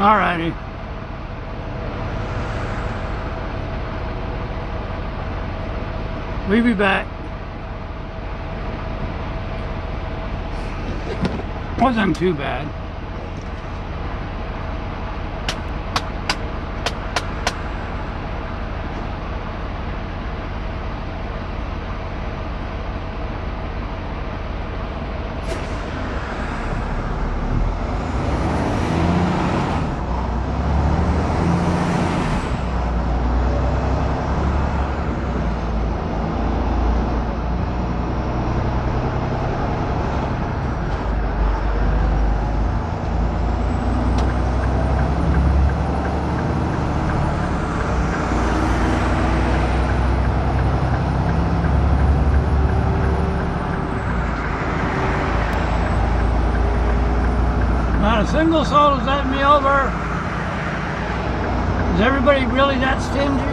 Alrighty. We'll be back. Wasn't too bad. Not a single soul has let me over. Is everybody really that stingy?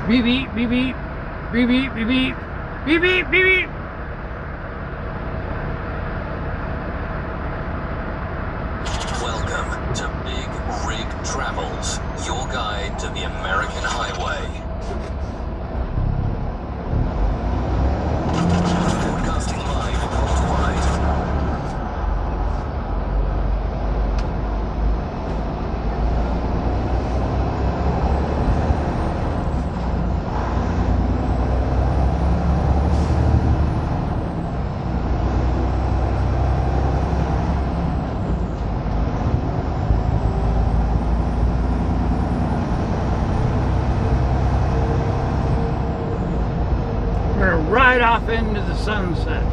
Beep beep beep beep beep beep beep beep beep beep beep beep. Welcome to Big Rig Travels, your guide to the American highway. Broadcasting live worldwide. Right off into the sunset.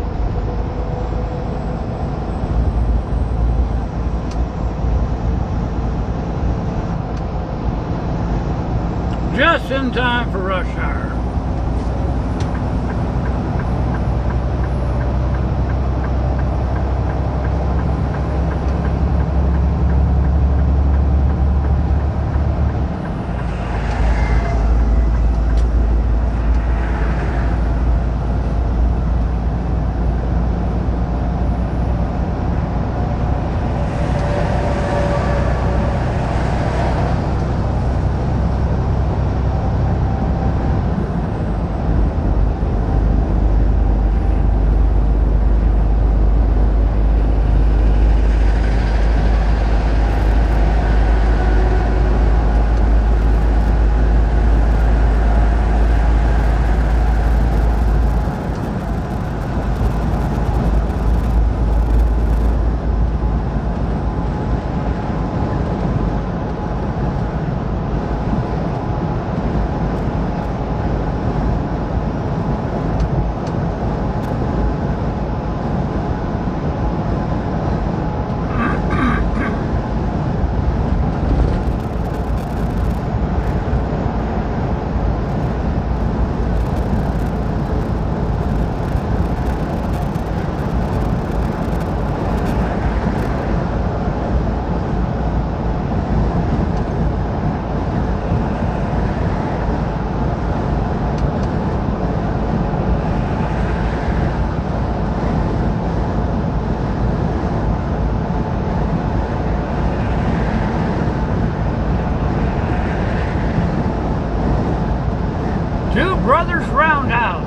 Just in time for rush hour. Brothers Roundhouse.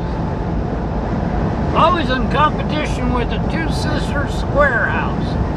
Always in competition with the Two Sisters Square House.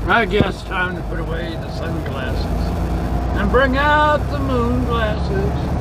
I guess time to put away the sunglasses and bring out the moon glasses.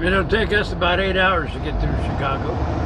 It'll take us about 8 hours to get through Chicago.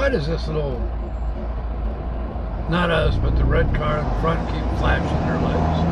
Why does this little, not us, but the red car in the front keep flashing their lights?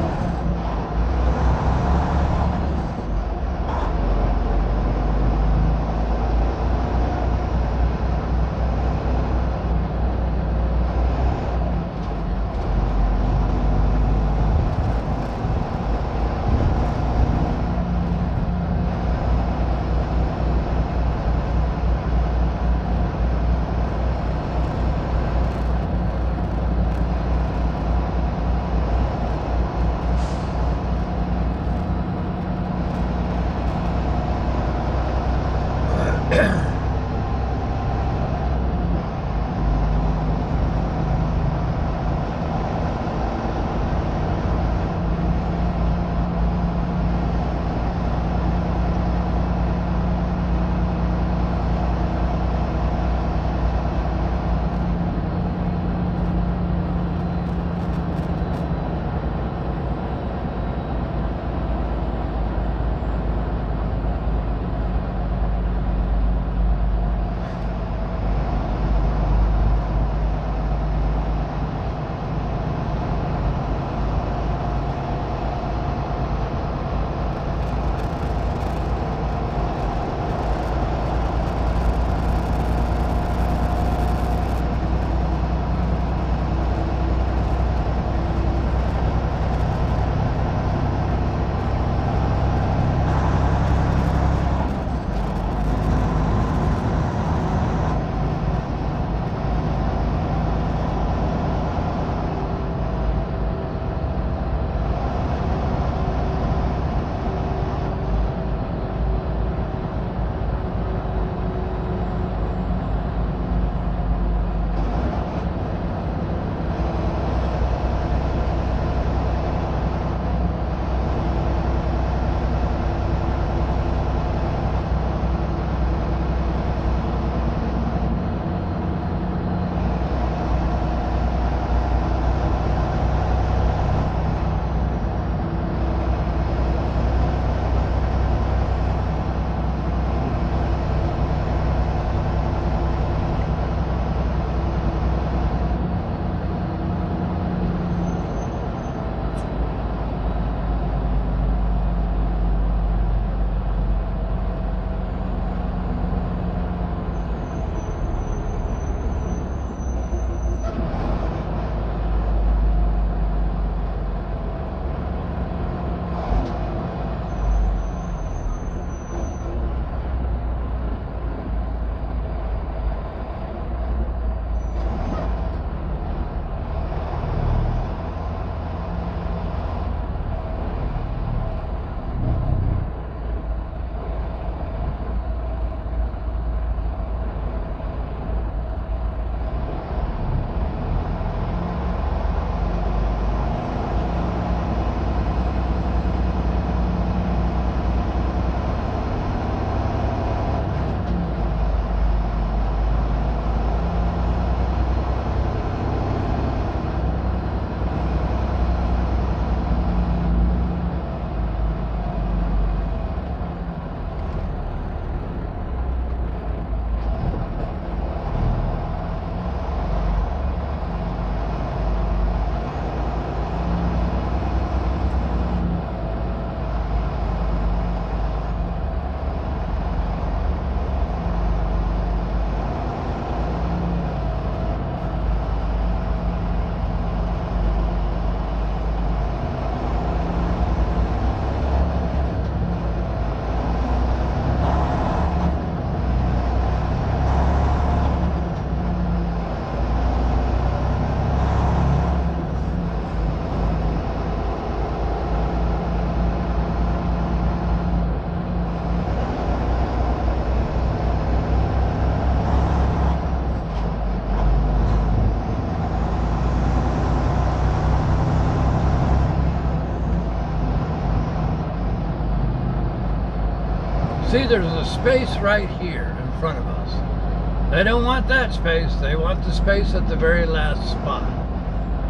See, there's a space right here in front of us. They don't want that space. They want the space at the very last spot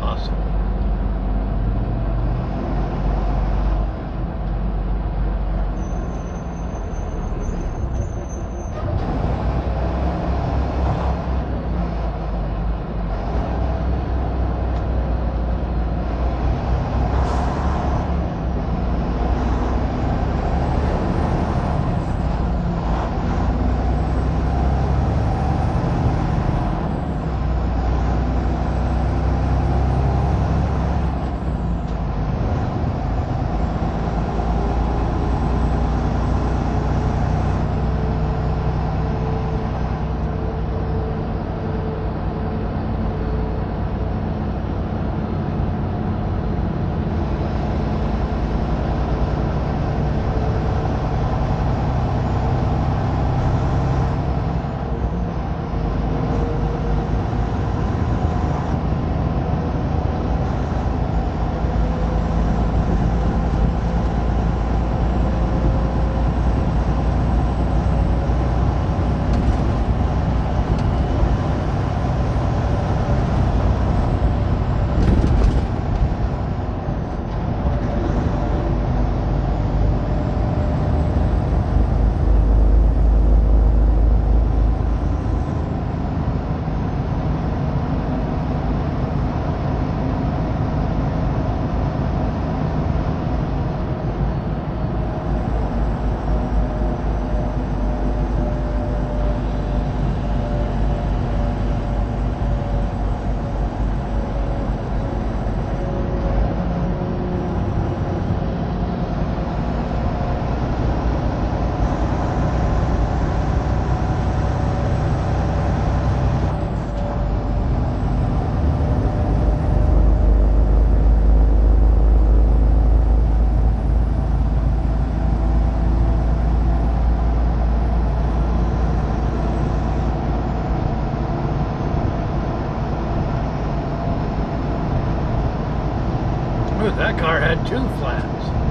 possible. had two flats.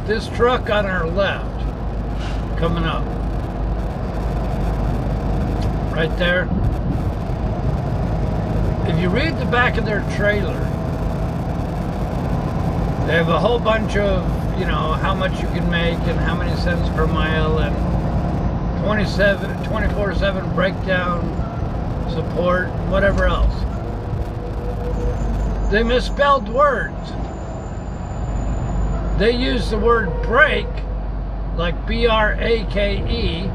this truck on our left, coming up, right there, if you read the back of their trailer, they have a whole bunch of, you know, how much you can make and how many cents per mile and 24/7 breakdown support, whatever else. They misspelled words. They use the word brake, like B-R-A-K-E,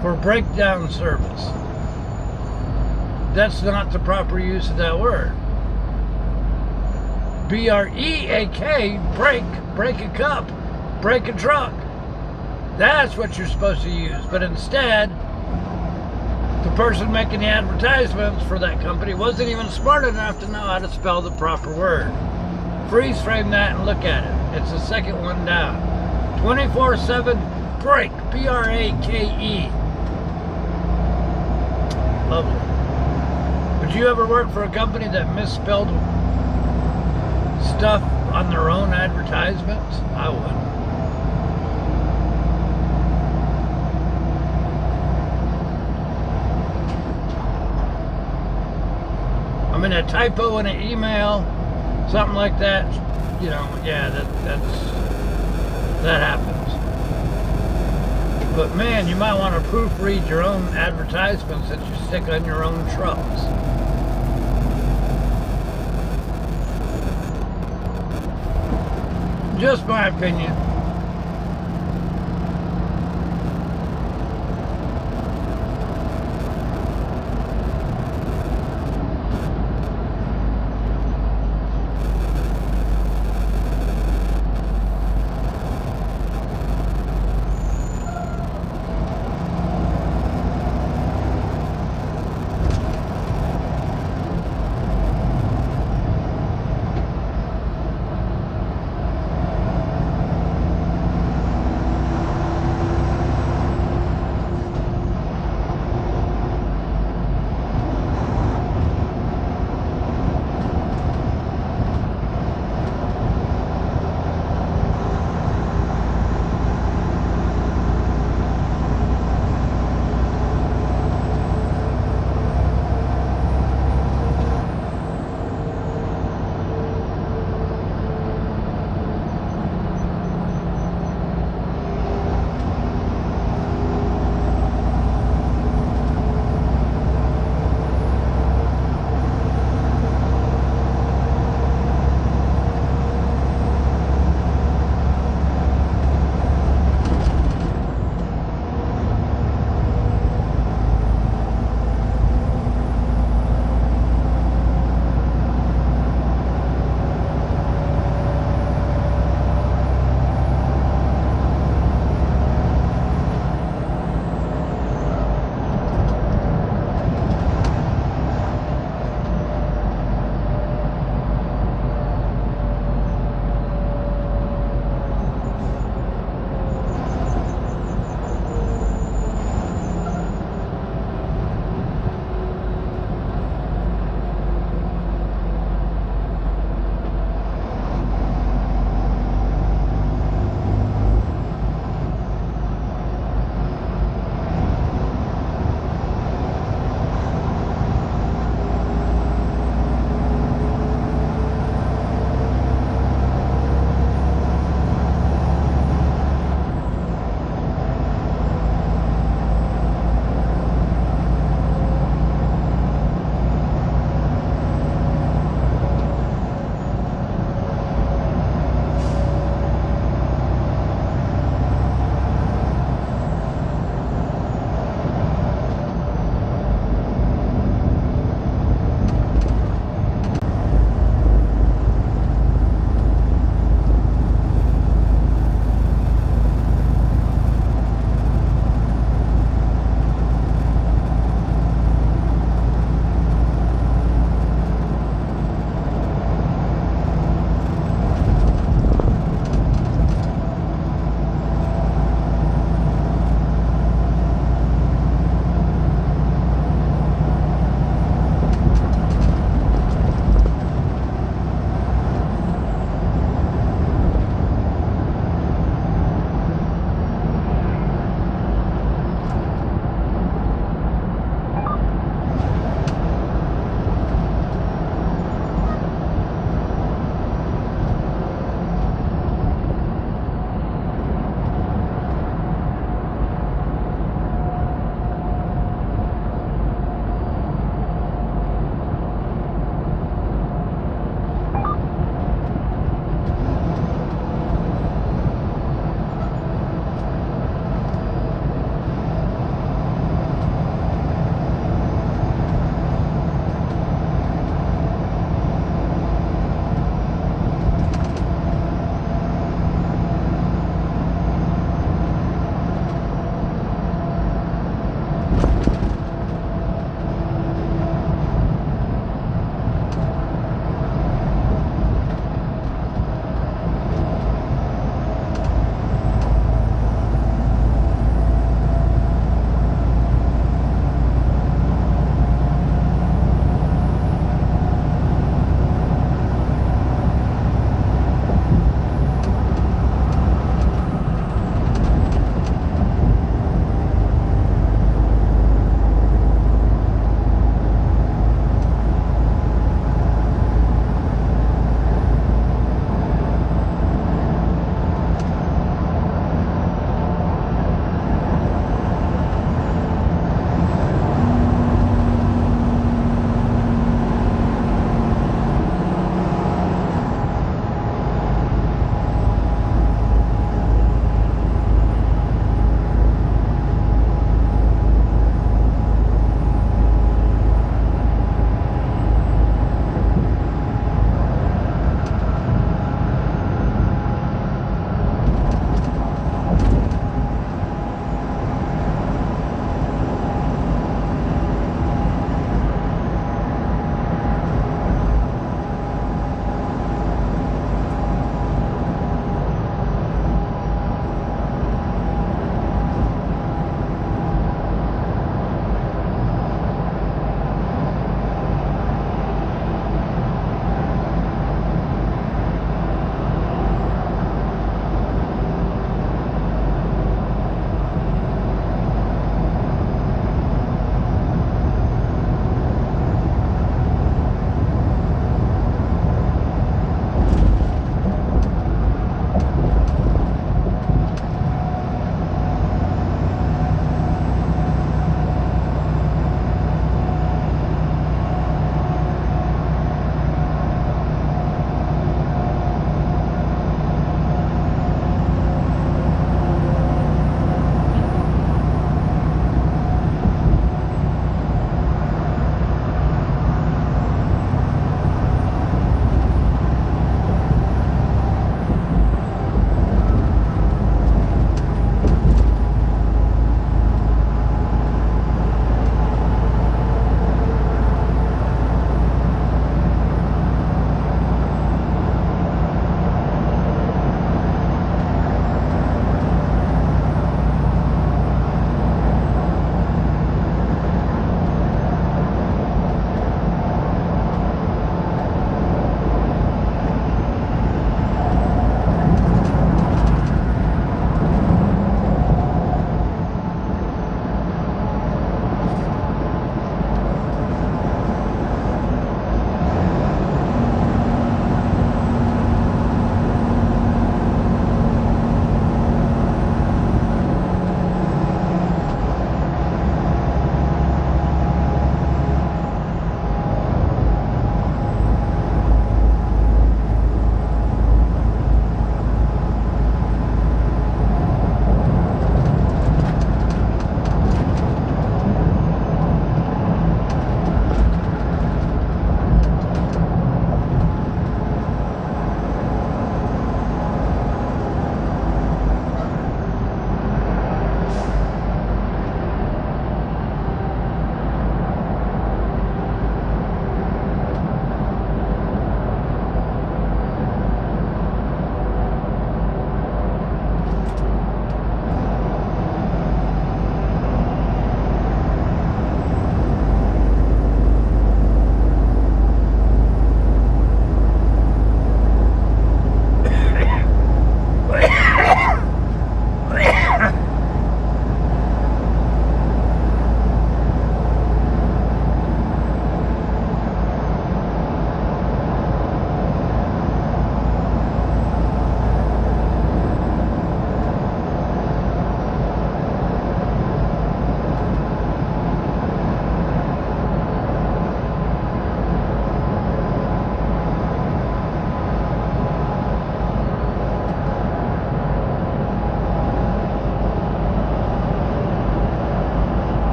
for breakdown service. That's not the proper use of that word. B-R-E-A-K, break a cup, break a truck. That's what you're supposed to use. But instead, the person making the advertisements for that company wasn't even smart enough to know how to spell the proper word. Freeze frame that and look at it. It's the second one down. 24/7 brake, B-R-A-K-E. Lovely. Would you ever work for a company that misspelled stuff on their own advertisements? I would. I mean, a typo in an email, something like that, you know, yeah, that happens. But man, you might want to proofread your own advertisements that you stick on your own trucks. Just my opinion.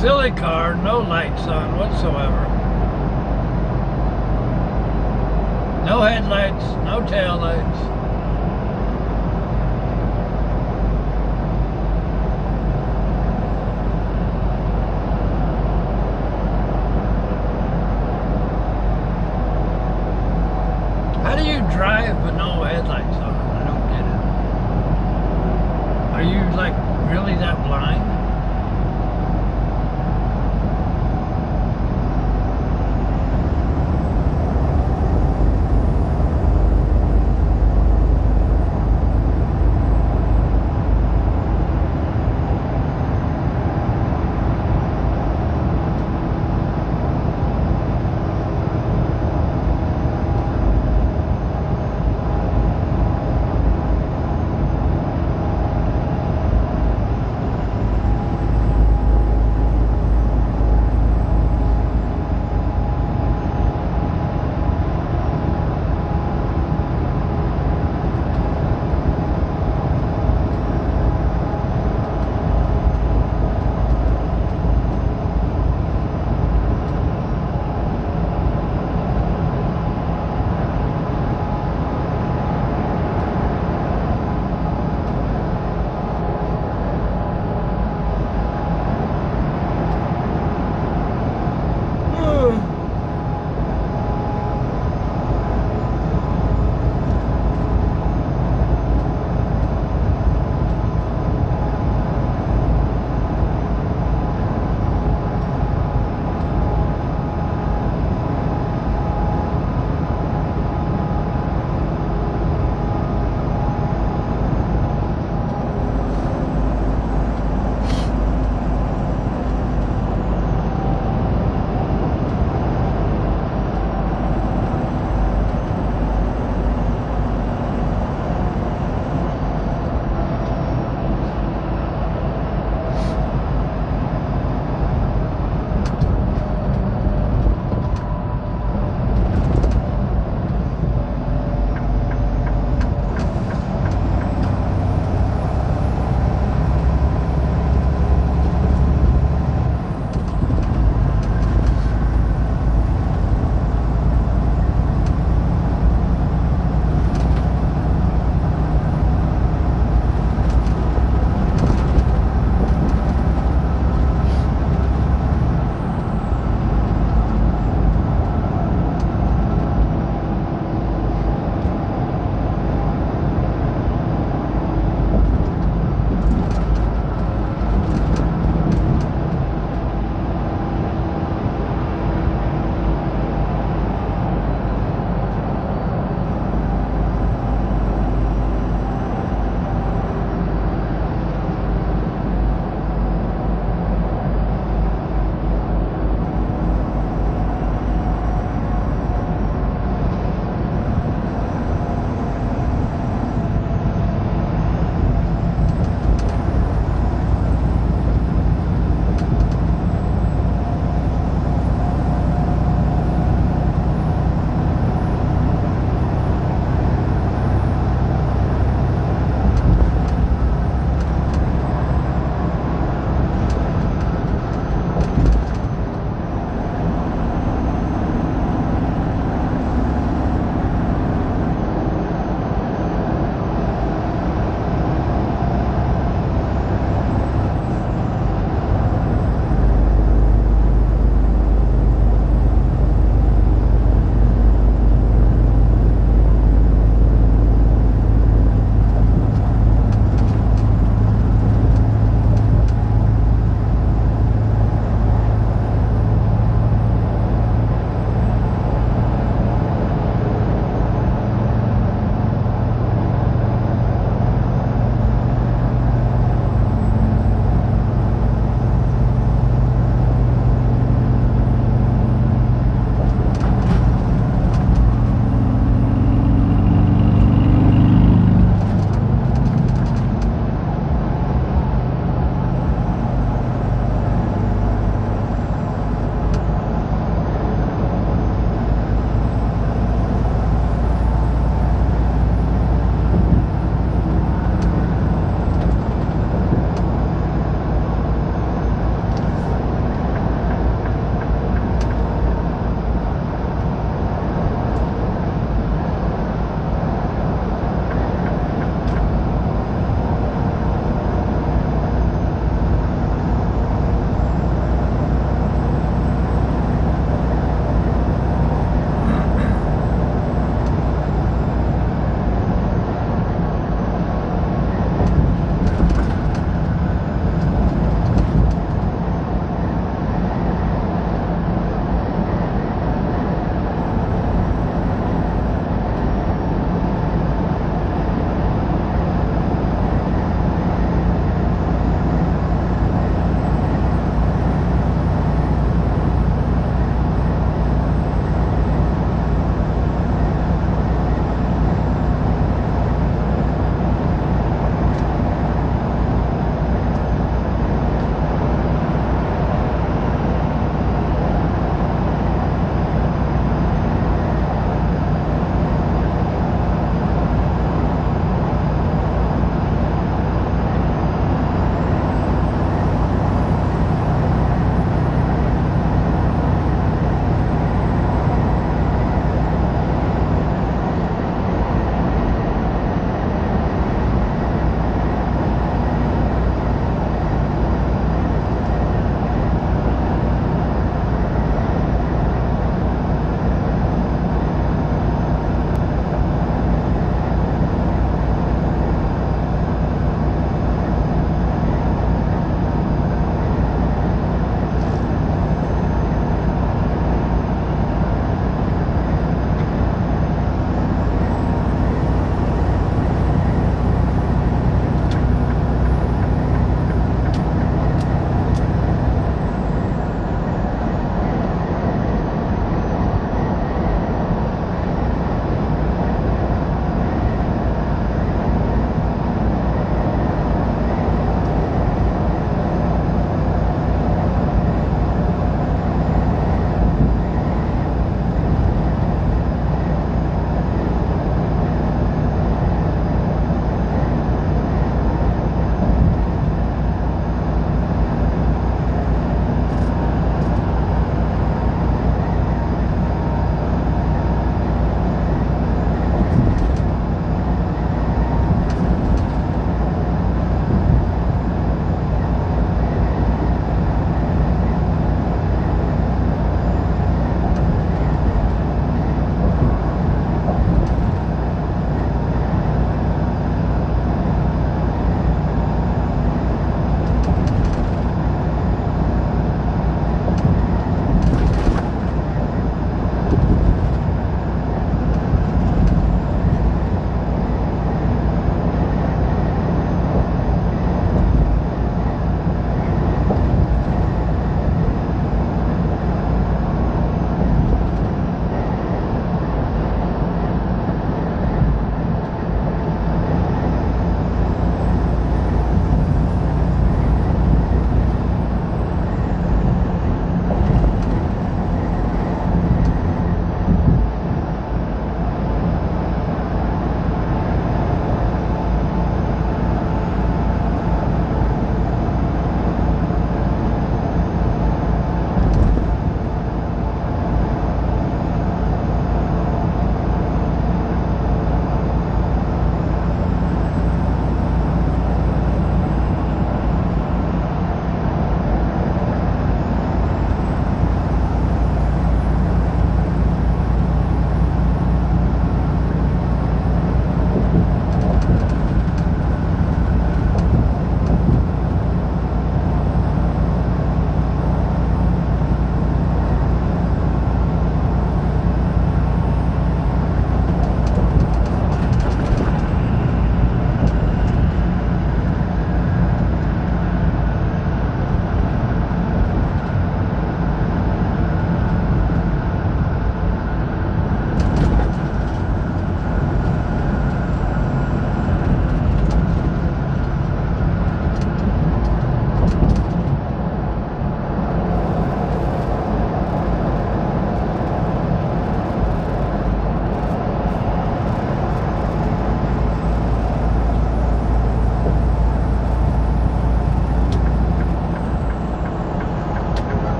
Silly car, no lights on whatsoever. No headlights, no tail lights. How do you drive with no headlights on? I don't get it. Are you like really that blind?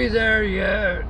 we there yet?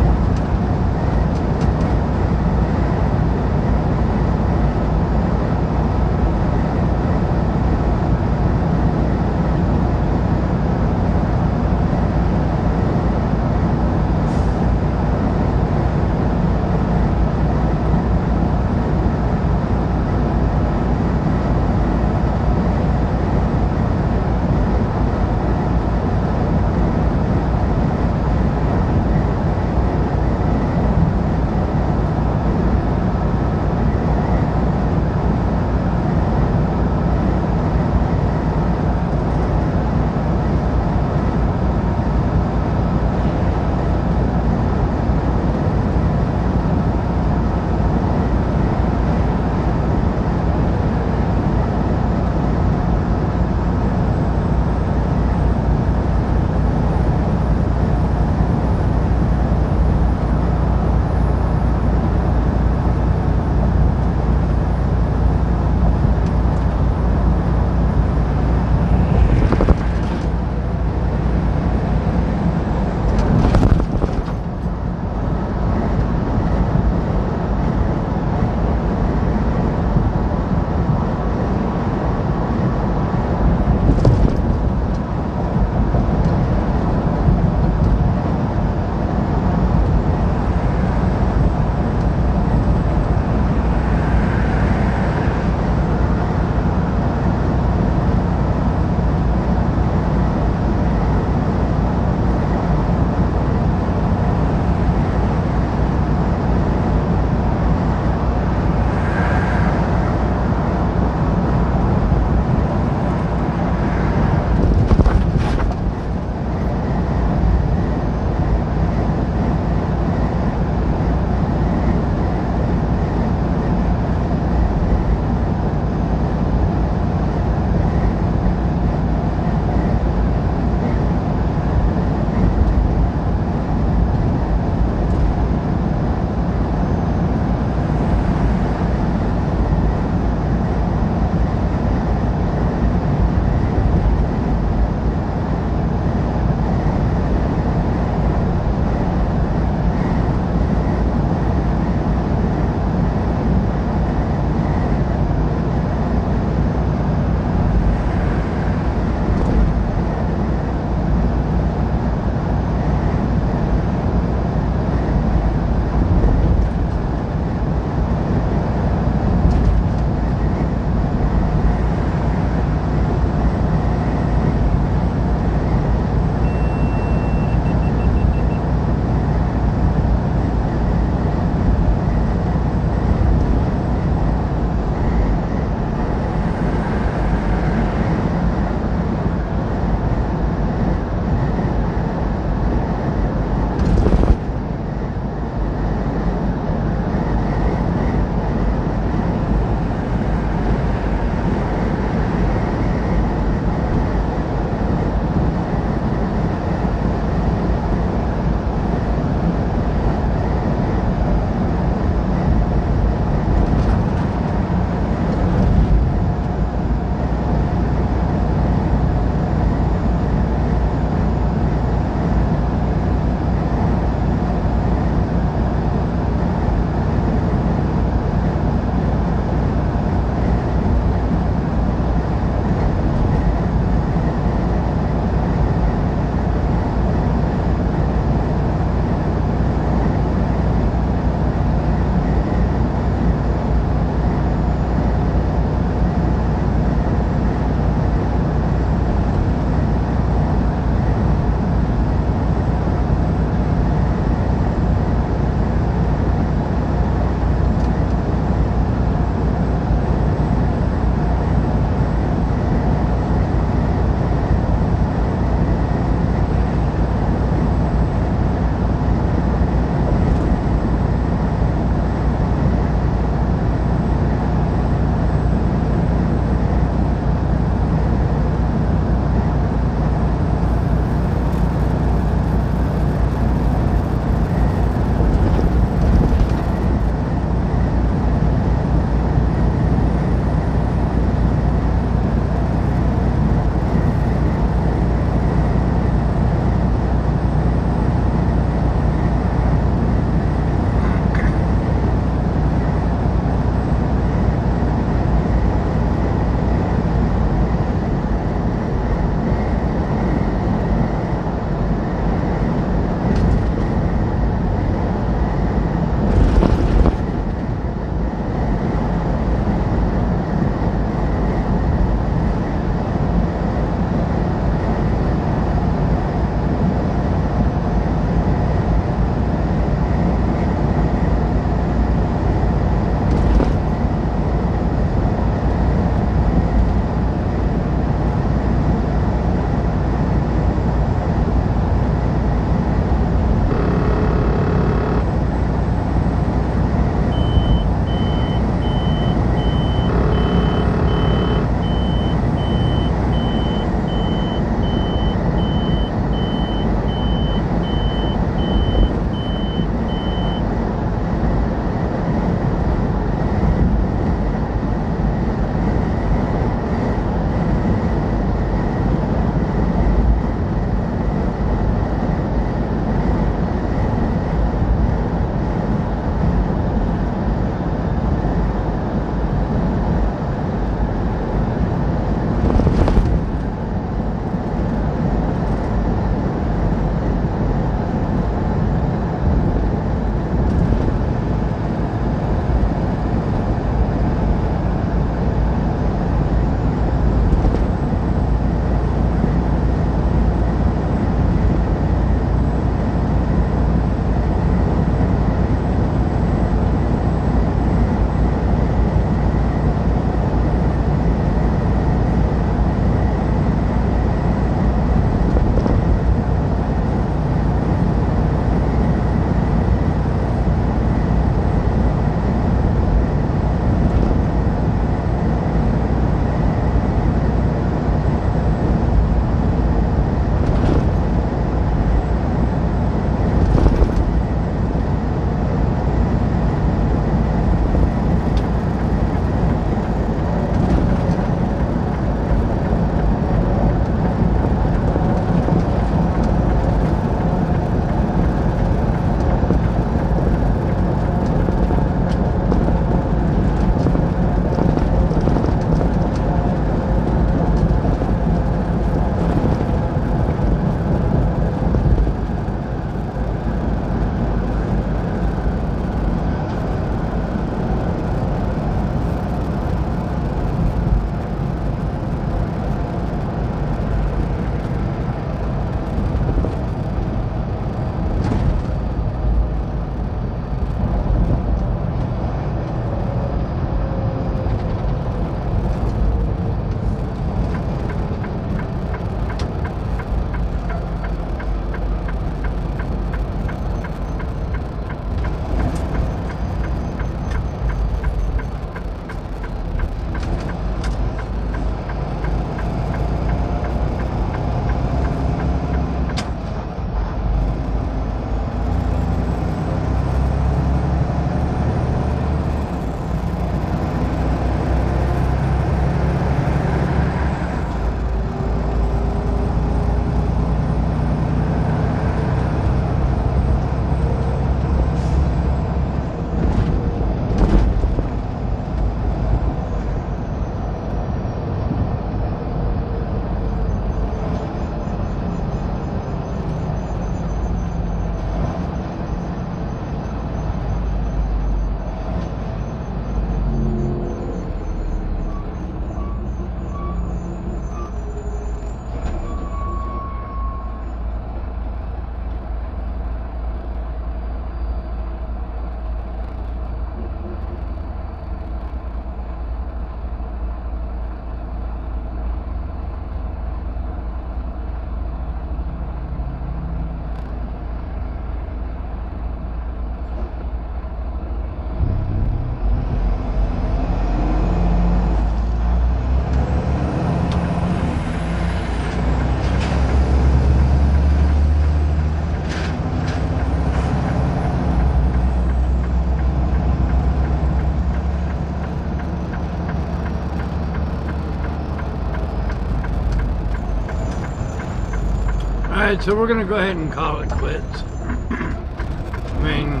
Alright, so we're gonna go ahead and call it quits. I mean,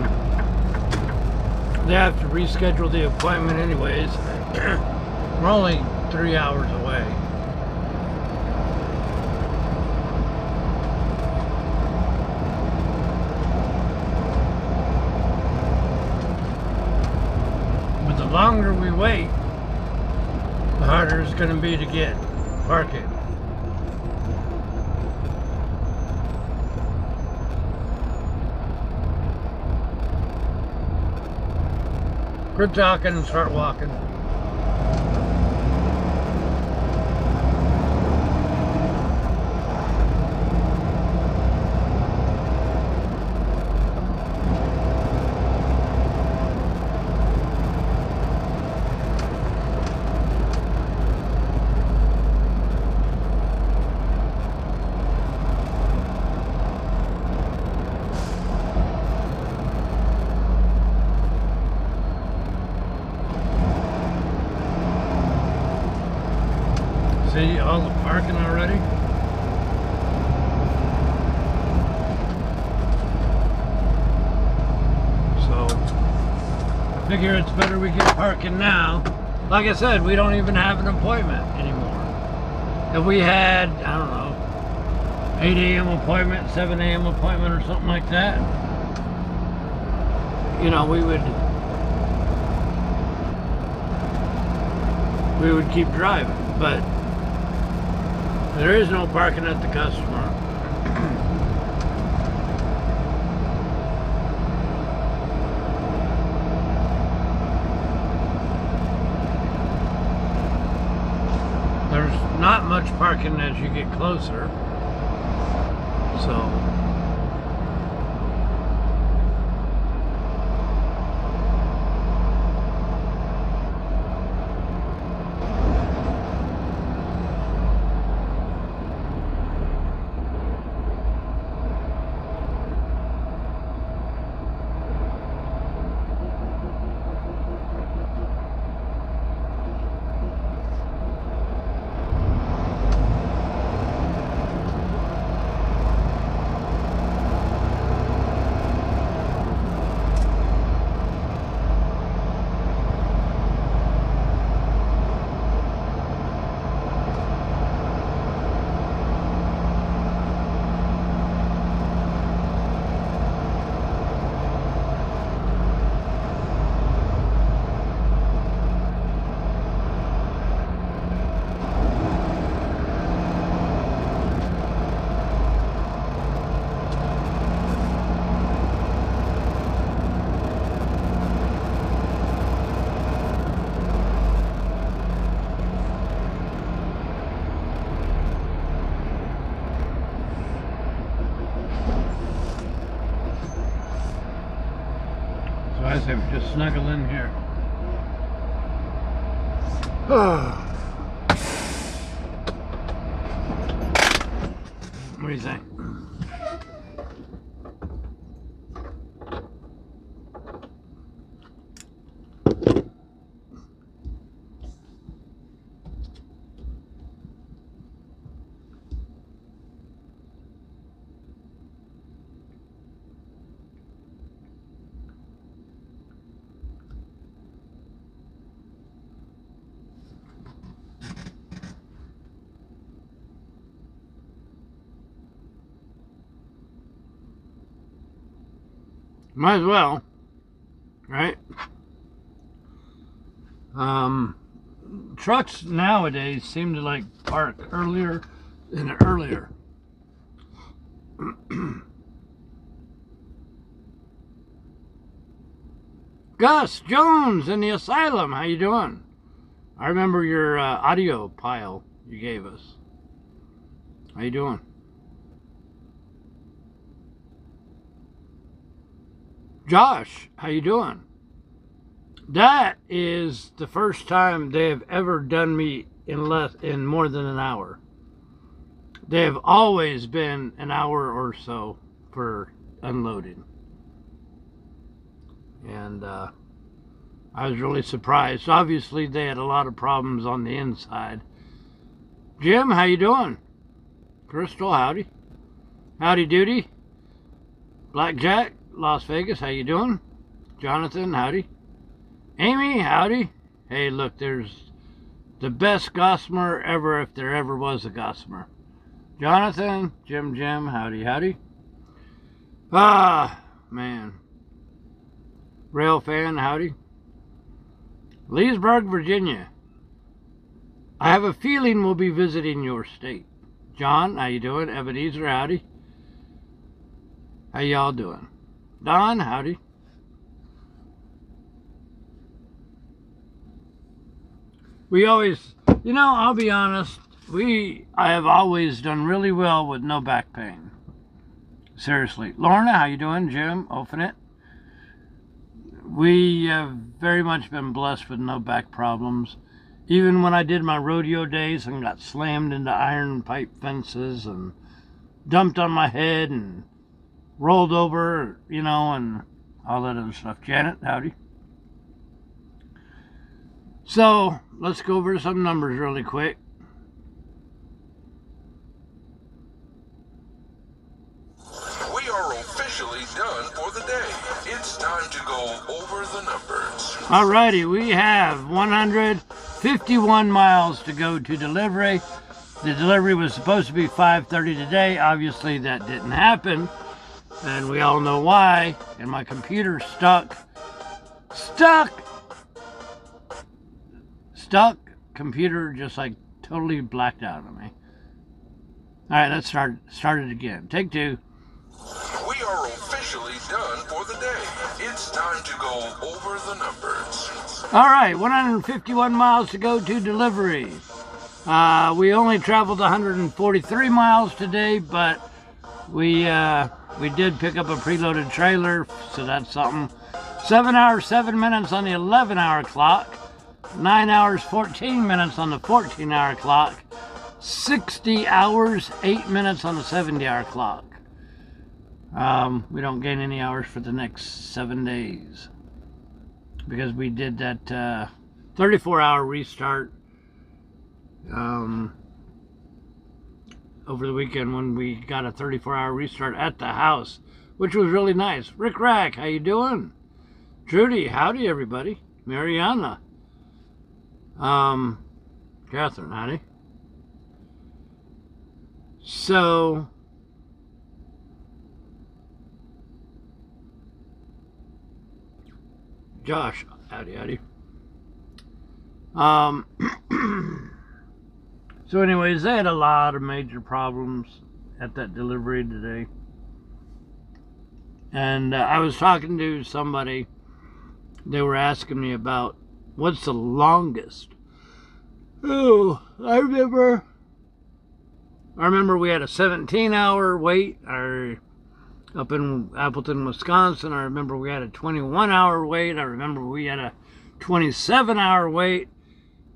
they have to reschedule the appointment anyways. We're only 3 hours away. But the longer we wait, the harder it's going to be to get parking. Quit talking and start walking. See all the parking already? So, I figure it's better we get parking now. Like I said, we don't even have an appointment anymore. If we had, I don't know, 8 a.m. appointment, 7 a.m. appointment or something like that, you know, we would keep driving, but there is no parking at the customer. There's not much parking as you get closer. So I say we just snuggle in here. What do you think? Might as well, right? Trucks nowadays seem to like park earlier than earlier. Gus Jones in the asylum, how you doing? I remember your audio pile you gave us. How you doing? Josh, how you doing? That is the first time they have ever done me in more than an hour. They have always been an hour or so for unloading. And I was really surprised. Obviously, they had a lot of problems on the inside. Jim, how you doing? Crystal, howdy. Howdy doody. Blackjack, Las Vegas, how you doing? Jonathan, howdy. Amy, howdy. Hey, look, there's the best gossamer ever if there ever was a gossamer. Jonathan, Jim, howdy, howdy. Ah, man. Rail fan, howdy. Leesburg, Virginia. I have a feeling we'll be visiting your state. John, how you doing? Ebenezer, howdy. How y'all doing? Don, howdy. We always, you know, I'll be honest, I have always done really well with no back pain. Seriously. Lorna, how you doing? Jim, Ofinit. We have very much been blessed with no back problems. Even when I did my rodeo days and got slammed into iron pipe fences and dumped on my head and rolled over, you know, and all that other stuff. Janet, howdy. So, let's go over some numbers really quick. We are officially done for the day. It's time to go over the numbers. Alrighty, we have 151 miles to go to delivery. The delivery was supposed to be 5:30 today. Obviously, that didn't happen. And we all know why. And my computer stuck. Computer just like totally blacked out on me. Alright, let's start it again. Take two. We are officially done for the day. It's time to go over the numbers. Alright, 151 miles to go to delivery. We only traveled 143 miles today, but we did pick up a preloaded trailer, so that's something. 7 hours, 7 minutes on the 11-hour clock. 9 hours, 14 minutes on the 14-hour clock. 60 hours, 8 minutes on the 70-hour clock. We don't gain any hours for the next 7 days because we did that 34-hour restart over the weekend when we got a 34-hour restart at the house, which was really nice. Rick Rack, how you doing? Trudy, howdy everybody. Mariana. Catherine, howdy. So, Josh, howdy. So anyways, they had a lot of major problems at that delivery today. And I was talking to somebody. They were asking me about what's the longest. Oh, I remember we had a 17-hour wait up in Appleton, Wisconsin. I remember we had a 21-hour wait. I remember we had a 27-hour wait.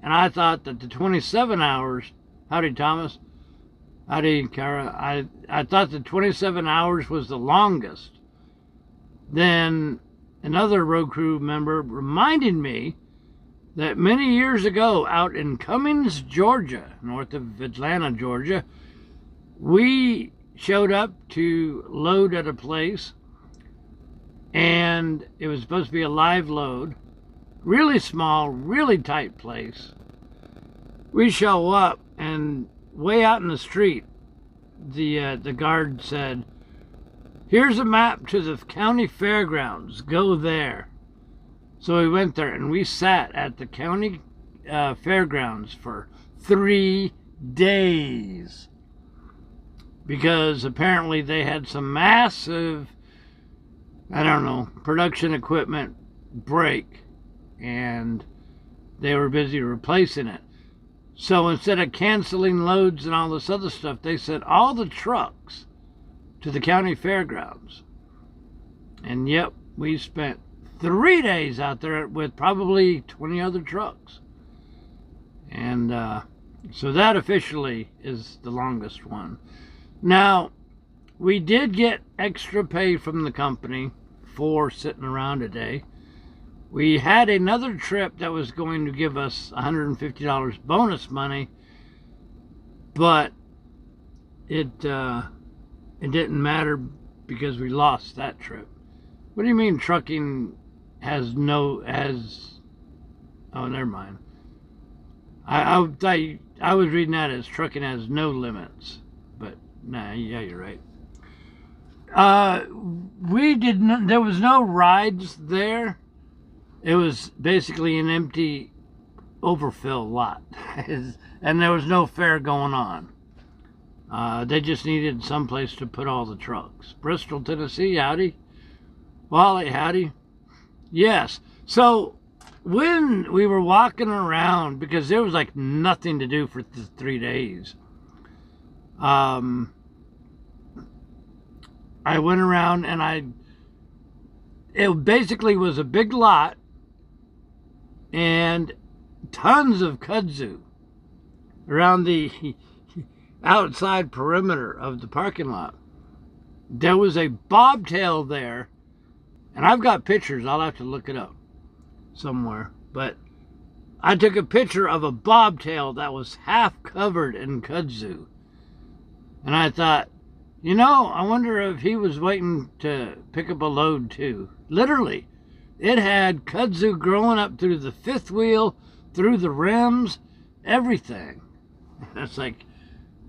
And I thought that the 27 hours, howdy Thomas, howdy Kara, I thought the 27 hours was the longest. Then another road crew member reminded me that many years ago out in Cummings, Georgia, north of Atlanta, Georgia, we showed up to load at a place, and it was supposed to be a live load. Really small, really tight place. We show up, and way out in the street, the guard said, "Here's a map to the county fairgrounds. Go there." So we went there, and we sat at the county fairgrounds for 3 days. Because apparently they had some massive, I don't know, production equipment break. And they were busy replacing it. So instead of canceling loads and all this other stuff, they sent all the trucks to the county fairgrounds. And yep, we spent 3 days out there with probably 20 other trucks. And so that officially is the longest one. Now, we did get extra pay from the company for sitting around a day. We had another trip that was going to give us $150 bonus money, but it it didn't matter because we lost that trip. What do you mean trucking has no, oh, never mind. I was reading that as trucking has no limits, but nah, yeah, you're right. We didn't, there was no rides there. It was basically an empty overfill lot. And there was no fair going on. They just needed someplace to put all the trucks. Bristol, Tennessee, howdy. Wally, howdy. Yes. So when we were walking around, because there was like nothing to do for 3 days, I went around and it basically was a big lot and tons of kudzu around the outside perimeter of the parking lot. There was a bobtail there, and I've got pictures. I'll have to look it up somewhere. But I took a picture of a bobtail that was half covered in kudzu. And I thought, you know, I wonder if he was waiting to pick up a load too. Literally, it had kudzu growing up through the fifth wheel, through the rims, everything. And it's like,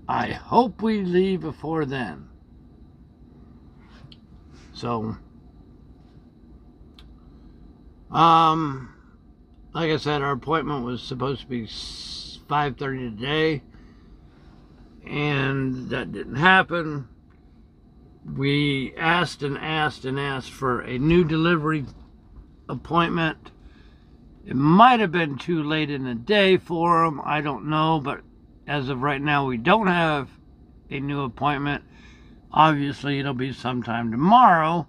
I hope we leave before then. So, like I said, our appointment was supposed to be 5:30 today, and that didn't happen. We asked and asked and asked for a new delivery appointment. It might have been too late in the day for them, I don't know, but as of right now, we don't have a new appointment. Obviously, it'll be sometime tomorrow.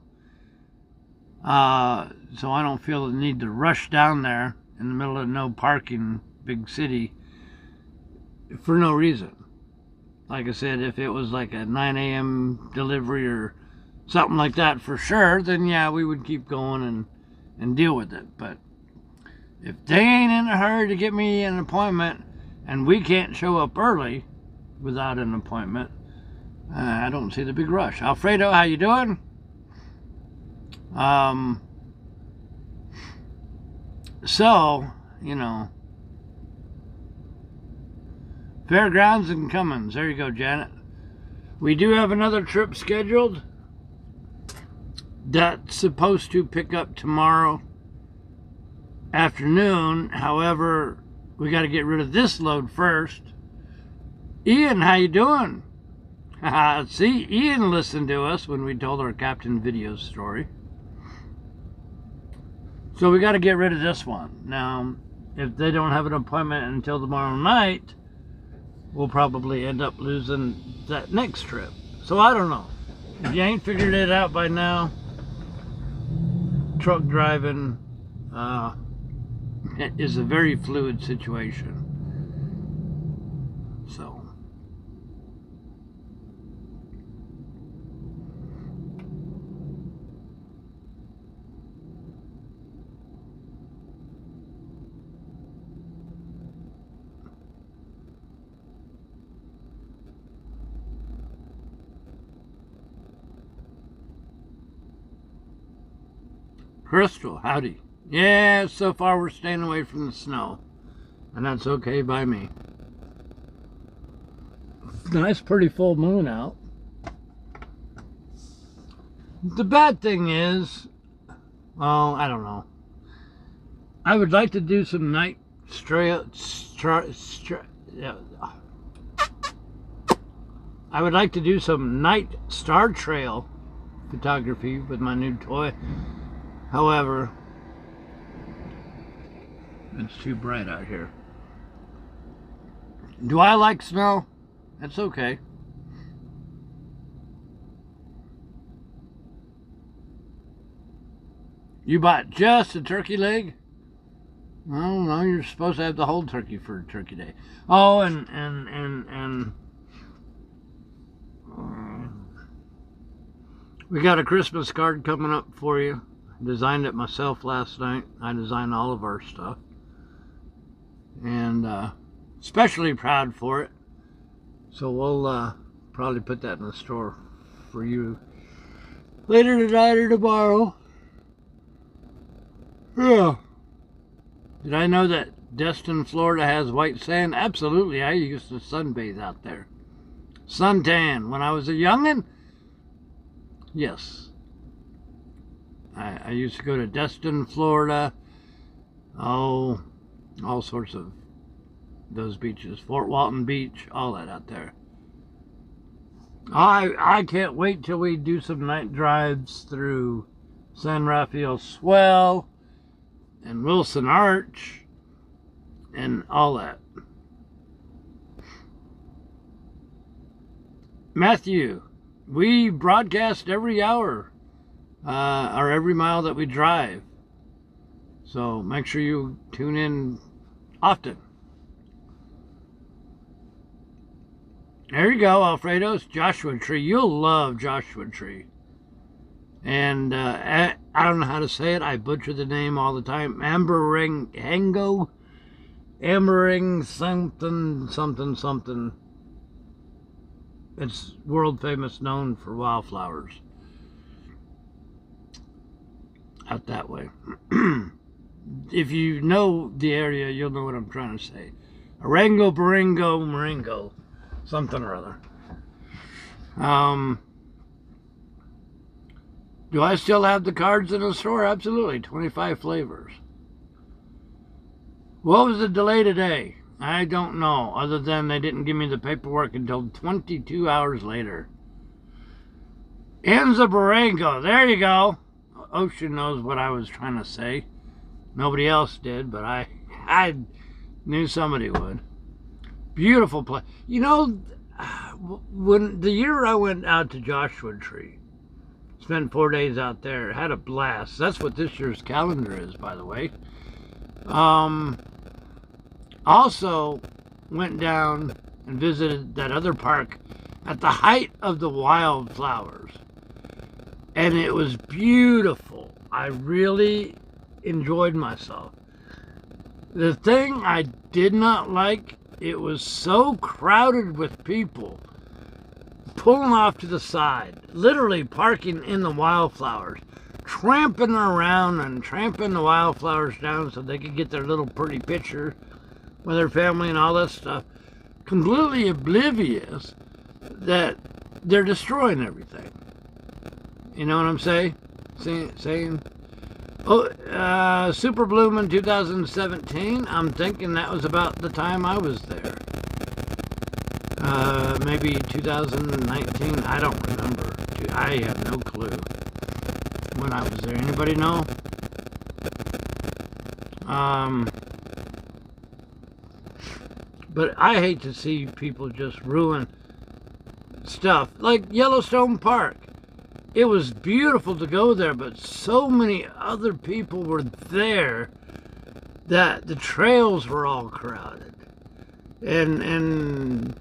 So I don't feel the need to rush down there in the middle of no parking, big city, for no reason. Like I said, if it was like a 9 a.m. delivery or something like that for sure, then yeah, we would keep going and deal with it. But if they ain't in a hurry to get me an appointment and we can't show up early without an appointment, I don't see the big rush. Alfredo, how you doing? So, you know, Fairgrounds and Cummins. There you go, Janet. We do have another trip scheduled that's supposed to pick up tomorrow afternoon. However, we got to get rid of this load first. Ian, how you doing? See, Ian listened to us when we told our Captain Video story. So we got to get rid of this one. Now, if they don't have an appointment until tomorrow night, we'll probably end up losing that next trip. So I don't know. If you ain't figured it out by now, truck driving is a very fluid situation. So. Crystal, howdy. Yeah, so far we're staying away from the snow. And that's okay by me. Nice, pretty full moon out. The bad thing is, well, I don't know. I would like to do some night I would like to do some night star trail photography with my new toy. However, it's too bright out here. Do I like snow? That's okay. You bought just a turkey leg? Well, no, you're supposed to have the whole turkey for Turkey Day. Oh, and we got a Christmas card coming up for you. Designed it myself last night. I designed all of our stuff. And especially proud for it. So we'll probably put that in the store for you later tonight or tomorrow. Yeah. Did I know that Destin, Florida has white sand? Absolutely. I used to sunbathe out there. Suntan. When I was a youngin'? Yes. I used to go to Destin, Florida. Oh, all sorts of those beaches. Fort Walton Beach, all that out there. I can't wait till we do some night drives through San Rafael Swell and Wilson Arch and all that. Matthew, we broadcast every hour or every mile that we drive. So make sure you tune in often. There you go, Alfredo's Joshua Tree. You'll love Joshua Tree. And I don't know how to say it. I butcher the name all the time. Ambering something. It's world famous, known for wildflowers. Out that way. If you know the area, you'll know what I'm trying to say. Arango, Baringo, Maringo. Something or other. Do I still have the cards in the store? Absolutely. 25 flavors. What was the delay today? I don't know, other than they didn't give me the paperwork until 22 hours later. Enza Barango. There you go. Ocean knows what I was trying to say. Nobody else did, but I knew somebody would. Beautiful place. You know, when the year I went out to Joshua Tree, spent 4 days out there, had a blast. That's what this year's calendar is, by the way. Also went down and visited that other park at the height of the wildflowers. And it was beautiful. I really enjoyed myself. The thing I did not like, it was so crowded with people pulling off to the side, literally parking in the wildflowers, tramping around and tramping the wildflowers down so they could get their little pretty picture with their family and all that stuff, completely oblivious that they're destroying everything. You know what I'm saying? Oh, Super Bloom in 2017. I'm thinking that was about the time I was there. Maybe 2019. I don't remember. I have no clue when I was there. Anybody know? But I hate to see people just ruin stuff. Like Yellowstone Park. It was beautiful to go there, but so many other people were there that the trails were all crowded. And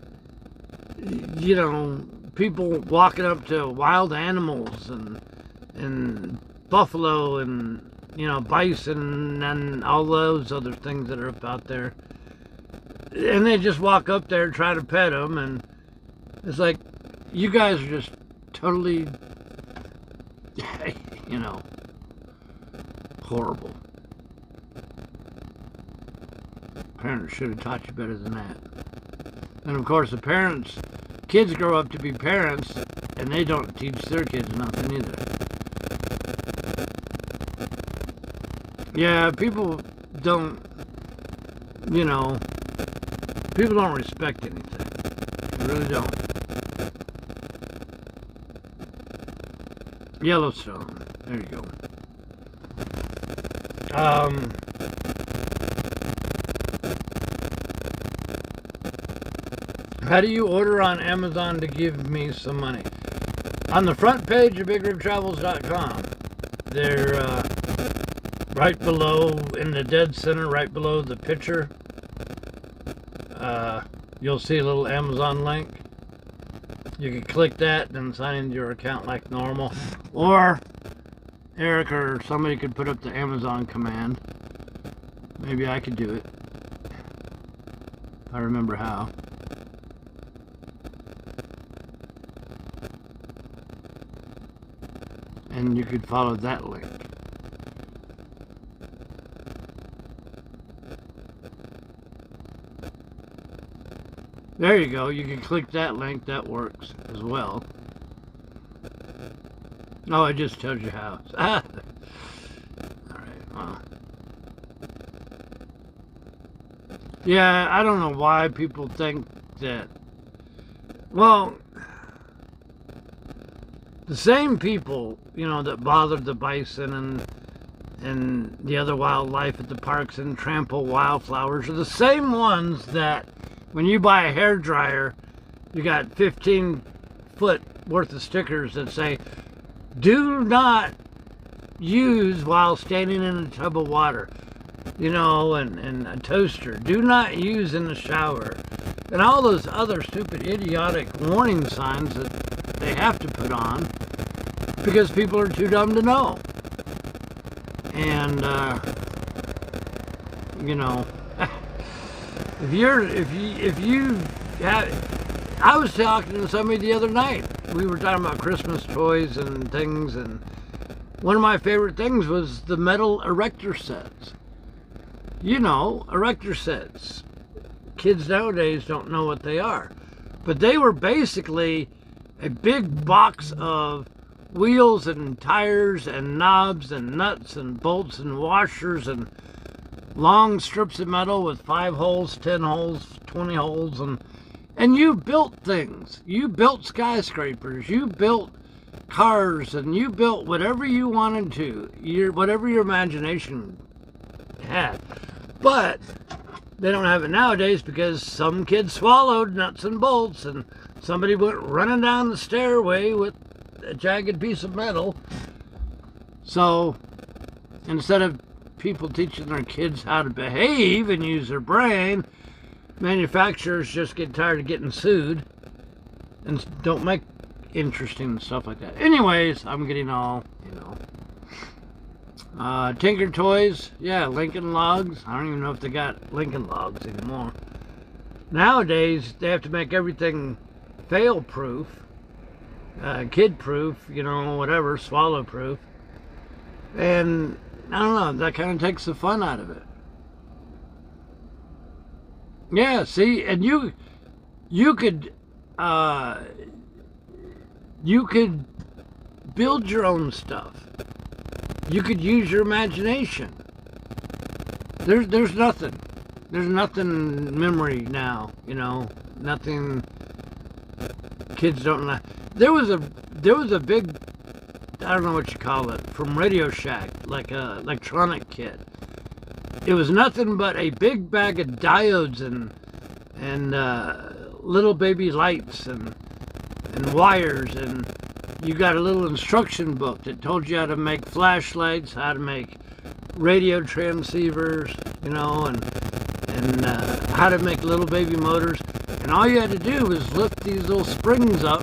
you know, people walking up to wild animals and buffalo and, you know, bison and all those other things that are up out there. And they just walk up there and try to pet them, and it's like, you guys are just totally, you know, horrible. Parents should have taught you better than that. And of course, kids grow up to be parents, and they don't teach their kids nothing either. Yeah, people don't, you know, people don't respect anything. They really don't. Yellowstone. There you go. How do you order on Amazon to give me some money? On the front page of BigRigTravels.com. They're right below, in the dead center, right below the picture. You'll see a little Amazon link. You can click that and sign into your account like normal. Or Eric or somebody could put up the Amazon command. Maybe I could do it, if I remember how. and you could follow that link. There you go. You can click that link. That works as well. Oh, I just told you how. All right. Well. Yeah, I don't know why people think that. Well, the same people, you know, that bother the bison and the other wildlife at the parks and trample wildflowers are the same ones that when you buy a hairdryer, you got 15 foot worth of stickers that say, do not use while standing in a tub of water, you know, and a toaster. Do not use in the shower. And all those other stupid, idiotic warning signs that they have to put on because people are too dumb to know. And, you know, if you have, I was talking to somebody the other night. We were talking about Christmas toys and things, and one of my favorite things was the metal erector sets. You know, erector sets. Kids nowadays don't know what they are. But they were basically a big box of wheels and tires and knobs and nuts and bolts and washers and long strips of metal with 5 holes, 10 holes, 20 holes, and you built things. You built skyscrapers, you built cars, and you built whatever you wanted to, whatever your imagination had. But they don't have it nowadays because some kid swallowed nuts and bolts and somebody went running down the stairway with a jagged piece of metal. So instead of people teaching their kids how to behave and use their brain, manufacturers just get tired of getting sued and don't make interesting stuff like that. Anyways, I'm getting all, you know. Tinker Toys, yeah, Lincoln Logs. I don't even know if they got Lincoln Logs anymore. Nowadays, they have to make everything fail-proof, kid-proof, you know, whatever, swallow-proof. And I don't know, that kind of takes the fun out of it. Yeah, see, and you could build your own stuff. You could use your imagination. There's nothing memory now, you know, nothing. Kids don't know. There was a big, I don't know what you call it, from Radio Shack, like a electronic kit. It was nothing but a big bag of diodes and little baby lights and wires, and you got a little instruction book that told you how to make flashlights, how to make radio transceivers, you know, and how to make little baby motors. And all you had to do was lift these little springs up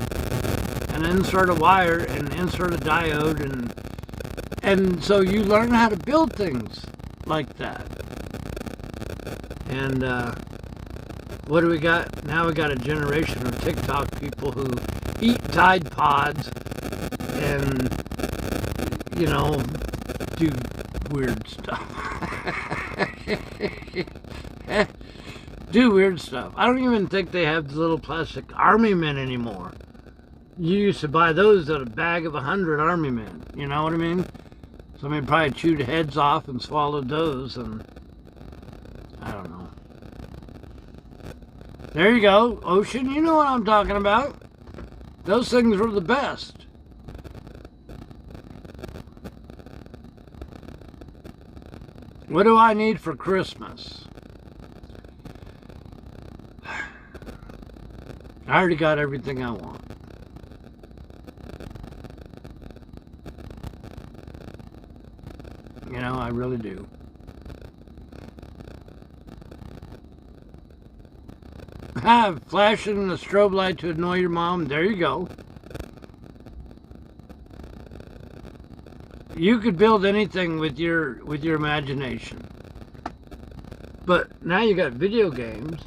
and insert a wire and insert a diode, and so you learn how to build things like that. And what do we got? Now we got a generation of TikTok people who eat Tide Pods and, you know, do weird stuff. Do weird stuff. I don't even think they have the little plastic army men anymore. You used to buy those at a bag of 100 army men. You know what I mean? Somebody probably chewed heads off and swallowed those, and I don't know. There you go, Ocean. You know what I'm talking about. Those things were the best. What do I need for Christmas? I already got everything I want. You know, I really do. Flashing the strobe light to annoy your mom. There you go. You could build anything with your imagination. But now you got video games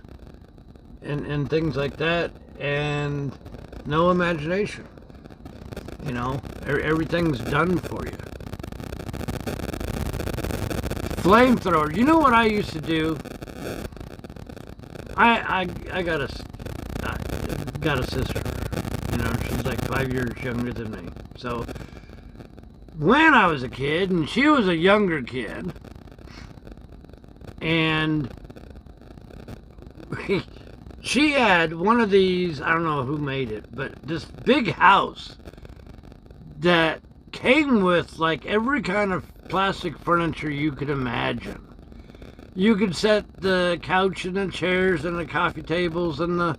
and things like that, and no imagination. You know, everything's done for you. Flamethrower. You know what I used to do? I got a sister. You know, she's like 5 years younger than me. So when I was a kid, and she was a younger kid, and she had one of these, I don't know who made it, but this big house that came with like every kind of plastic furniture you could imagine. You could set the couch and the chairs and the coffee tables and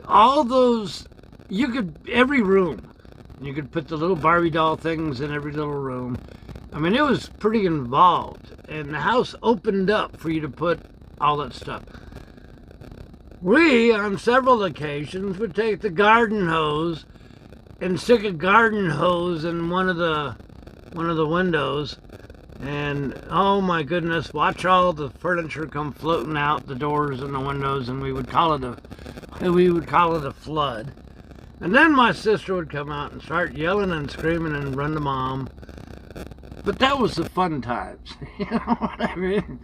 all those, every room. You could put the little Barbie doll things in every little room. I mean, it was pretty involved. And the house opened up for you to put all that stuff. We, on several occasions, would take the garden hose and stick a garden hose in one of the windows, and oh my goodness, watch all the furniture come floating out the doors and the windows, and we would call it a flood. And then my sister would come out and start yelling and screaming and run to Mom. But that was the fun times. You know what I mean?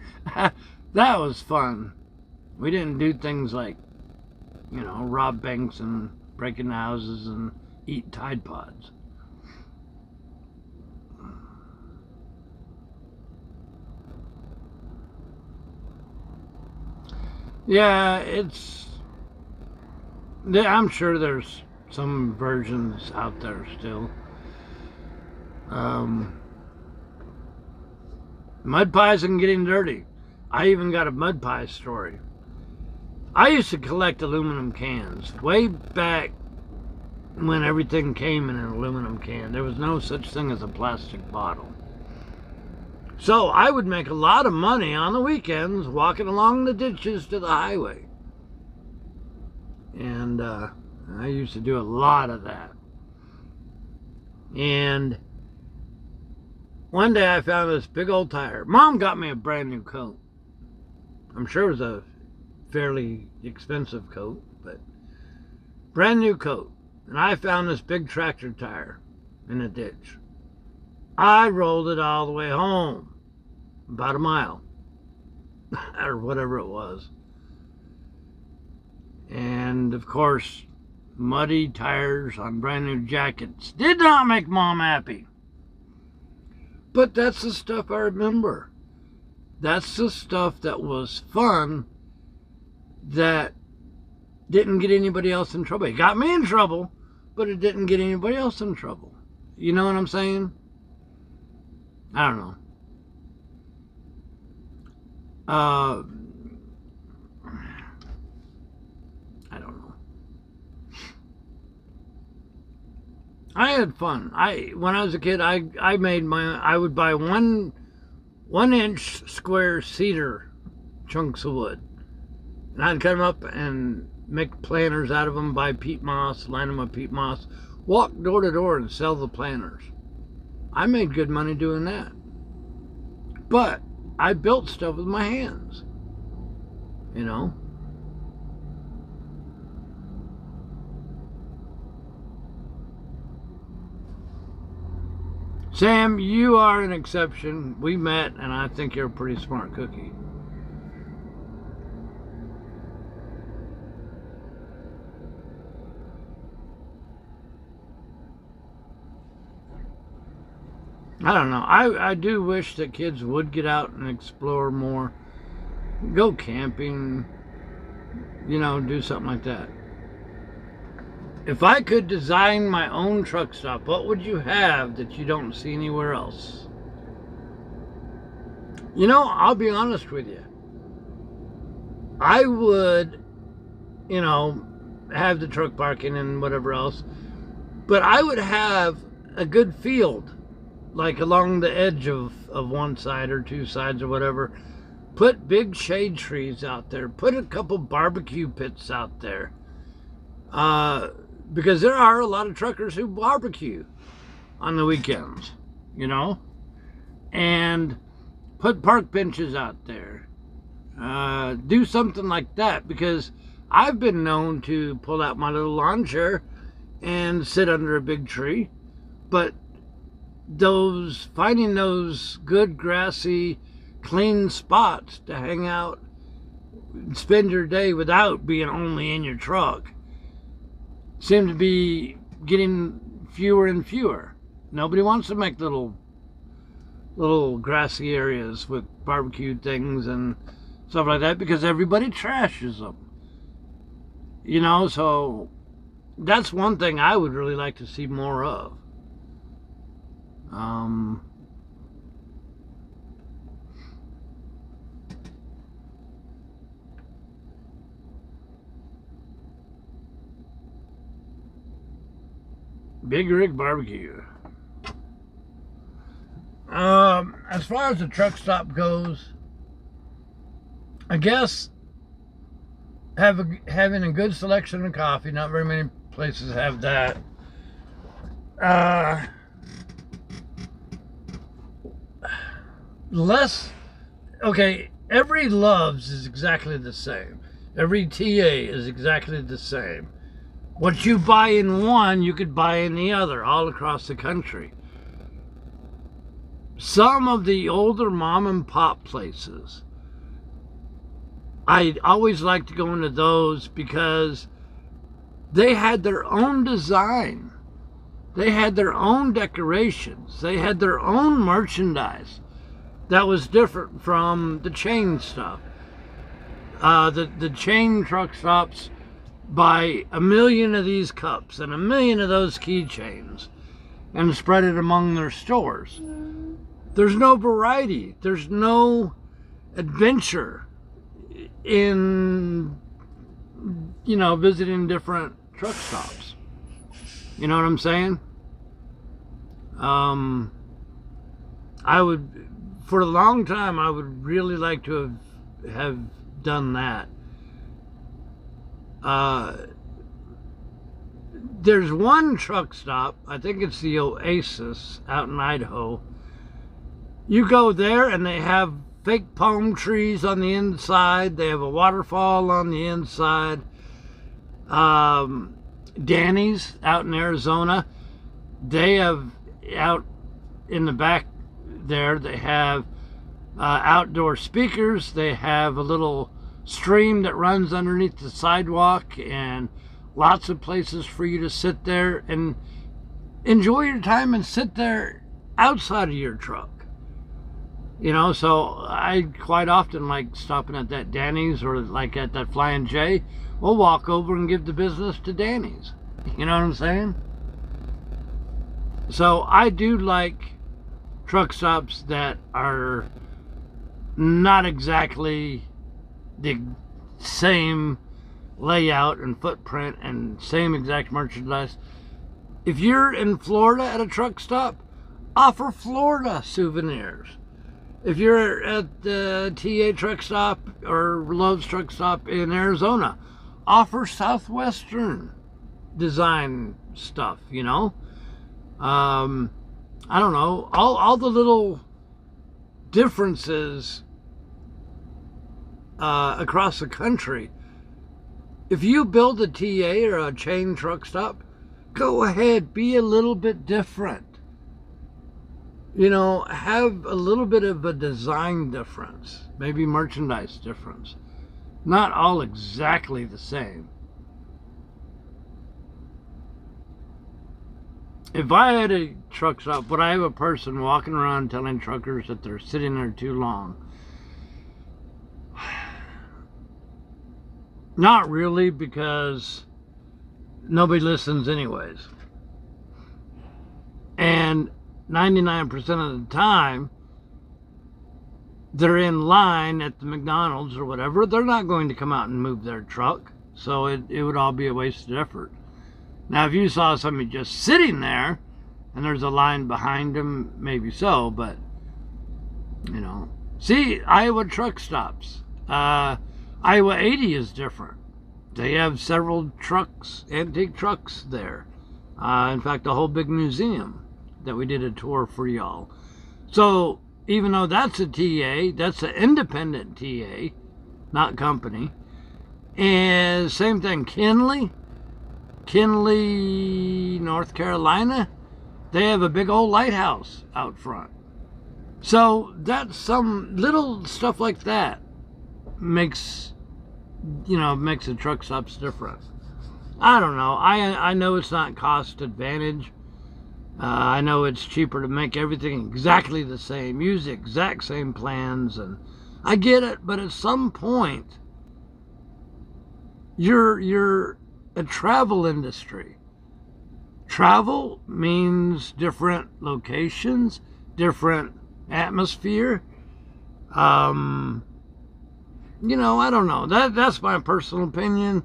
That was fun. We didn't do things like, you know, rob banks and break into houses and eat Tide Pods. Yeah, I'm sure there's some versions out there still. Mud pies and getting dirty. I even got a mud pie story. I used to collect aluminum cans way back when everything came in an aluminum can. There was no such thing as a plastic bottle. So I would make a lot of money on the weekends walking along the ditches to the highway. And I used to do a lot of that. And one day I found this big old tire. Mom got me a brand new coat. I'm sure it was a fairly expensive coat, but brand new coat. And I found this big tractor tire in a ditch. I rolled it all the way home, about a mile, or whatever it was. And of course, muddy tires on brand new jackets did not make Mom happy. But that's the stuff I remember. That's the stuff that was fun, that didn't get anybody else in trouble. It got me in trouble, but it didn't get anybody else in trouble. You know what I'm saying? I don't know. I don't know. I had fun. When I was a kid, I would buy 1 inch square cedar chunks of wood. And I'd cut them up and make planters out of them, buy peat moss, line them with peat moss, walk door to door and sell the planters. I made good money doing that. But I built stuff with my hands, you know. Sam, you are an exception. We met, and I think you're a pretty smart cookie. I don't know. I do wish that kids would get out and explore more. Go camping, you know, do something like that. If I could design my own truck stop, what would you have that you don't see anywhere else? You know, I'll be honest with you. I would, you know, have the truck parking and whatever else, but I would have a good field, like along the edge of one side or two sides or whatever. Put big shade trees out there. Put a couple barbecue pits out there. Because there are a lot of truckers who barbecue on the weekends, you know. And put park benches out there. Do something like that, because I've been known to pull out my little lawn chair and sit under a big tree But finding those good grassy, clean spots to hang out and spend your day without being only in your truck seem to be getting fewer and fewer. Nobody wants to make little grassy areas with barbecue things and stuff like that because everybody trashes them. You know, so that's one thing I would really like to see more of. Big Rig Barbecue. As far as the truck stop goes, I guess having a good selection of coffee. Not very many places have that. Every Love's is exactly the same. Every TA is exactly the same. What you buy in one, you could buy in the other, all across the country. Some of the older mom and pop places, I always like to go into those because they had their own design. They had their own decorations. They had their own merchandise that was different from the chain stuff. The chain truck stops buy 1 million of these cups and 1 million of those keychains and spread it among their stores. There's no variety. There's no adventure in, you know, visiting different truck stops. You know what I'm saying? I would, for a long time, I would really like to have done that. There's one truck stop, I think it's the Oasis out in Idaho. You go there and they have fake palm trees on the inside. They have a waterfall on the inside. Danny's out in Arizona, they have out in the back there, they have outdoor speakers. They have a little stream that runs underneath the sidewalk and lots of places for you to sit there and enjoy your time and sit there outside of your truck. You know, so I quite often like stopping at that Danny's or like at that Flying J. We'll walk over and give the business to Danny's. You know what I'm saying? So I do like truck stops that are not exactly the same layout and footprint and same exact merchandise. If you're in Florida at a truck stop, offer Florida souvenirs. If you're at the TA truck stop or Love's truck stop in Arizona, offer Southwestern design stuff, you know? I don't know, all the little differences across the country. If you build a TA or a chain truck stop, go ahead, be a little bit different. You know, have a little bit of a design difference, maybe merchandise difference. Not all exactly the same. If I had a truck stop, would I have a person walking around telling truckers that they're sitting there too long? Not really, because nobody listens anyways. And 99% of the time, they're in line at the McDonald's or whatever. They're not going to come out and move their truck. So it would all be a wasted effort. Now, if you saw somebody just sitting there and there's a line behind them, maybe so, but, you know. See, Iowa truck stops. Iowa 80 is different. They have several trucks, antique trucks there. In fact, a whole big museum that we did a tour for y'all. So, even though that's a TA, that's an independent TA, not company. And same thing, Kinley, North Carolina, They have a big old lighthouse out front. So that's some little stuff like that makes the truck stops different. I don't know. I know it's not cost advantage. I know it's cheaper to make everything exactly the same, use the exact same plans, and I get it. But at some point, you're a travel industry. Travel means different locations, different atmosphere. I don't know. That's my personal opinion.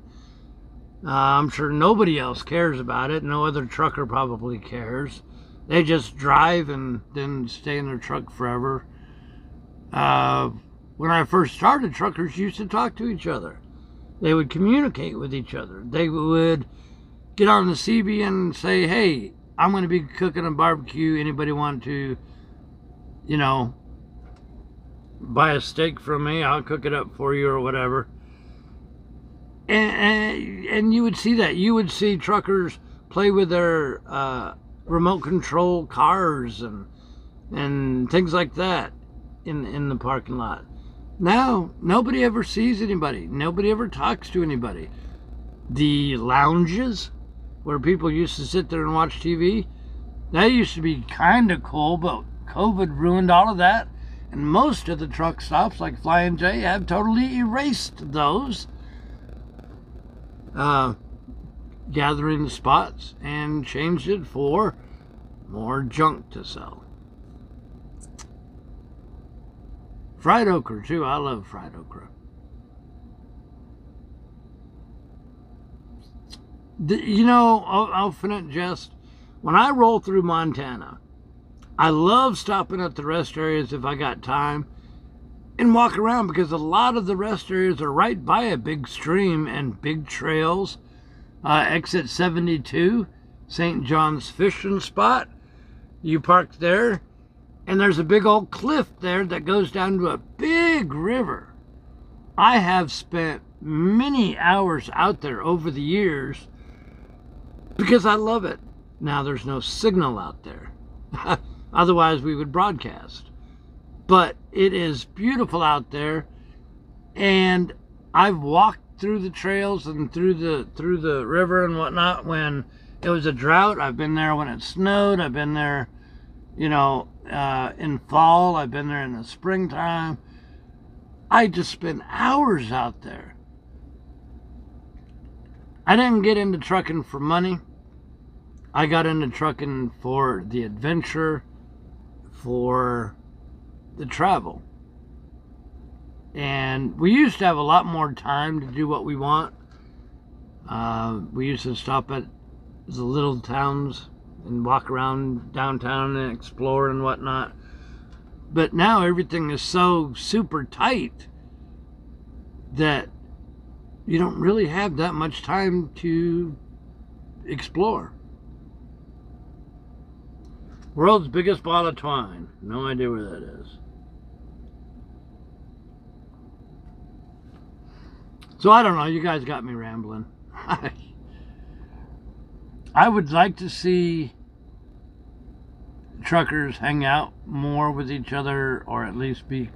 I'm sure nobody else cares about it. No other trucker probably cares. They just drive and then stay in their truck forever. When I first started, truckers used to talk to each other. They would communicate with each other. They would get on the CB and say, hey, I'm going to be cooking a barbecue. Anybody want to, buy a steak from me? I'll cook it up for you or whatever. And you would see that. You would see truckers play with their remote control cars and things like that in the parking lot. Now, nobody ever sees anybody. Nobody ever talks to anybody. The lounges where people used to sit there and watch TV, that used to be kind of cool, but COVID ruined all of that. And most of the truck stops, like Flying J, have totally erased those. Gathering the spots and changed it for more junk to sell. Fried okra too. I love fried okra. Infinite jest. When I roll through Montana, I love stopping at the rest areas if I got time and walk around, because a lot of the rest areas are right by a big stream and big trails. Exit 72, St. John's fishing spot. You park there, and there's a big old cliff there that goes down to a big river. I have spent many hours out there over the years because I love it. Now, there's no signal out there. Otherwise, we would broadcast. But it is beautiful out there, and I've walked through the trails and through the river and whatnot when it was a drought. I've been there when it snowed. I've been there, in fall. I've been there in the springtime. I just spent hours out there. I didn't get into trucking for money. I got into trucking for the adventure, for the travel. And we used to have a lot more time to do what we want. We used to stop at the little towns and walk around downtown and explore and whatnot. But now everything is so super tight that you don't really have that much time to explore. World's biggest ball of twine. No idea where that is. So I don't know. You guys got me rambling. I would like to see truckers hang out more with each other, or at least be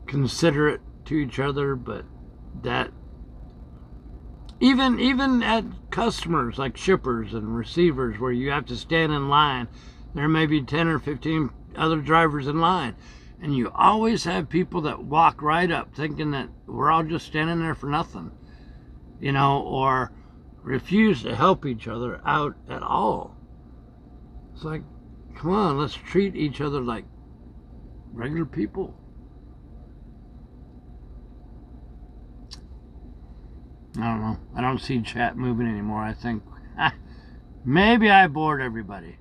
considerate to each other. But that even at customers like shippers and receivers, where you have to stand in line, there may be 10 or 15 other drivers in line, and you always have people that walk right up thinking that we're all just standing there for nothing, or refuse to help each other out at all. It's like, come on, let's treat each other like regular people. I don't know. I don't see chat moving anymore. I think maybe I bored everybody.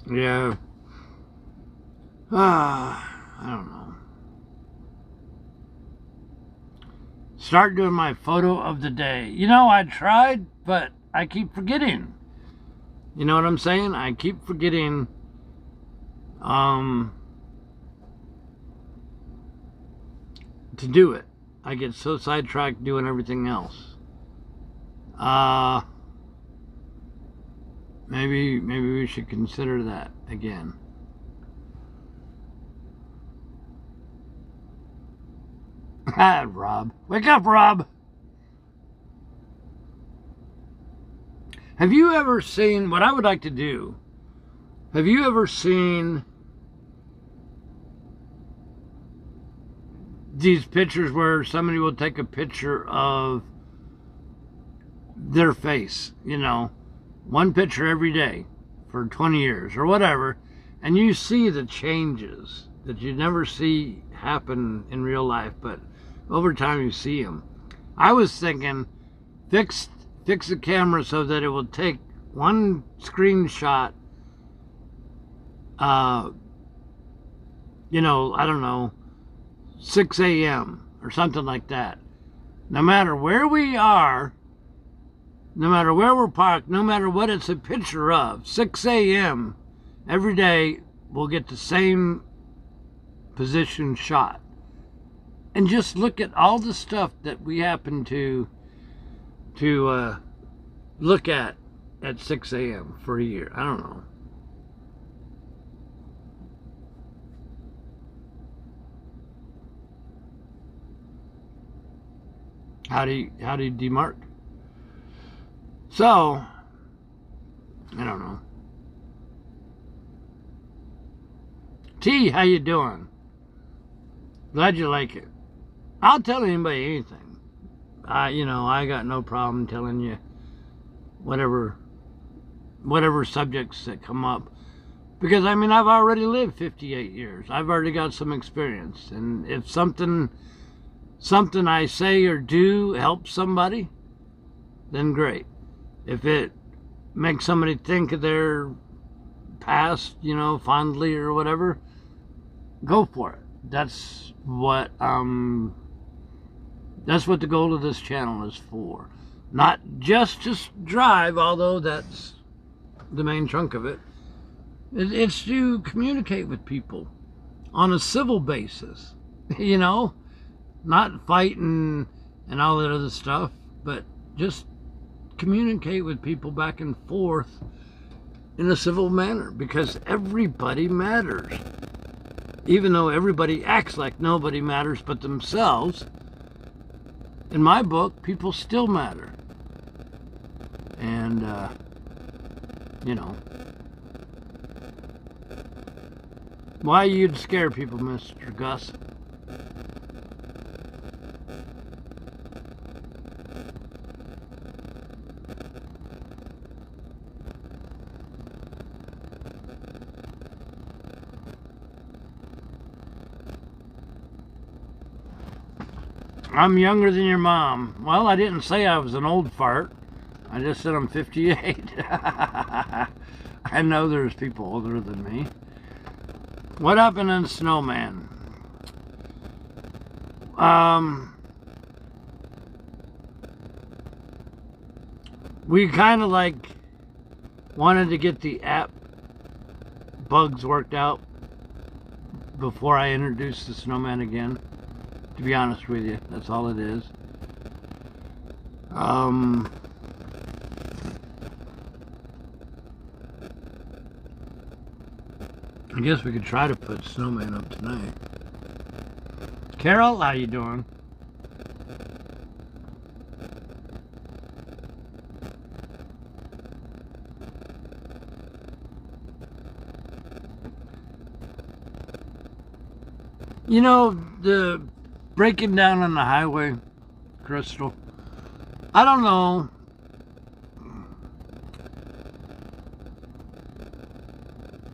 Yeah. I don't know. Start doing my photo of the day. I tried, but I keep forgetting. You know what I'm saying? I keep forgetting to do it. I get so sidetracked doing everything else. Maybe we should consider that again. Rob. Wake up, Rob! Have you ever seen, what I would like to do, have you ever seen these pictures where somebody will take a picture of their face, you know, one picture every day for 20 years or whatever, and you see the changes that you never see happen in real life, but over time you see them. I was thinking, fix the camera so that it will take one screenshot, you know, I don't know, 6 a.m. or something like that. No matter where we are, no matter where we're parked, no matter what it's a picture of, 6 a.m. every day we'll get the same position shot. And just look at all the stuff that we happen to look at 6 a.m. for a year. I don't know. How do you demark? So, I don't know. T, how you doing? Glad you like it. I'll tell anybody anything. You know, I got no problem telling you whatever subjects that come up. Because, I mean, I've already lived 58 years. I've already got some experience. And if something I say or do helps somebody, then great. If it makes somebody think of their past, you know, fondly or whatever, go for it. That's what the goal of this channel is for. Not just to drive, although that's the main chunk of it. It's to communicate with people on a civil basis, you know, not fighting and all that other stuff, but just communicate with people back and forth in a civil manner, because everybody matters. Even though everybody acts like nobody matters but themselves, in my book, people still matter. And, you know, why you'd scare people, Mr. Gus? I'm younger than your mom. Well, I didn't say I was an old fart. I just said I'm 58. I know there's people older than me. What happened in Snowman? We kind of like wanted to get the app bugs worked out before I introduced the Snowman again. To be honest with you, that's all it is. I guess we could try to put Snowman up tonight. Carol, how you doing? You know, the breaking down on the highway, Crystal, I don't know.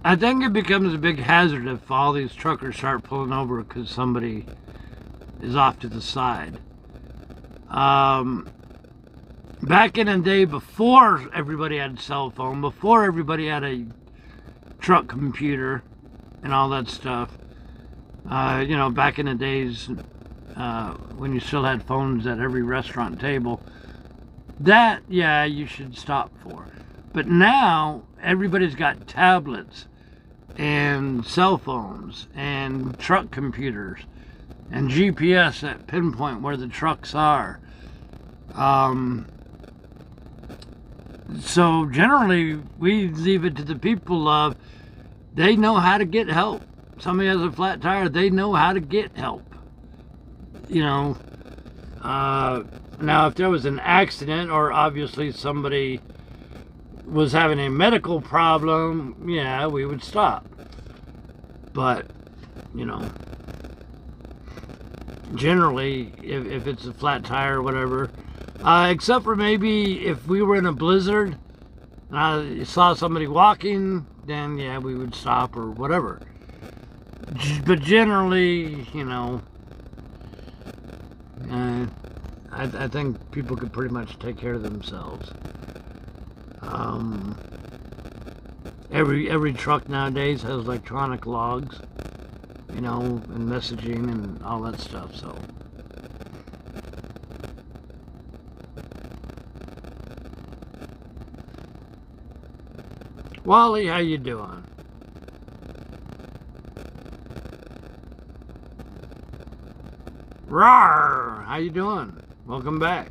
I think it becomes a big hazard if all these truckers start pulling over because somebody is off to the side. Back in the day, before everybody had a cell phone, before everybody had a truck computer and all that stuff, you know, back in the days when you still had phones at every restaurant table, That, yeah, you should stop for. But now, everybody's got tablets and cell phones and truck computers and GPS that pinpoint where the trucks are. So generally, we leave it to the people of, they know how to get help. Somebody has a flat tire, they know how to get help. You know, now if there was an accident or obviously somebody was having a medical problem, yeah, we would stop. But, you know, generally, if it's a flat tire or whatever, except for maybe if we were in a blizzard and I saw somebody walking, then yeah, we would stop or whatever. But generally, you know, I think people could pretty much take care of themselves. Every truck nowadays has electronic logs, you know, and messaging and all that stuff, so. Wally, how you doing? Rawr! How you doing? Welcome back.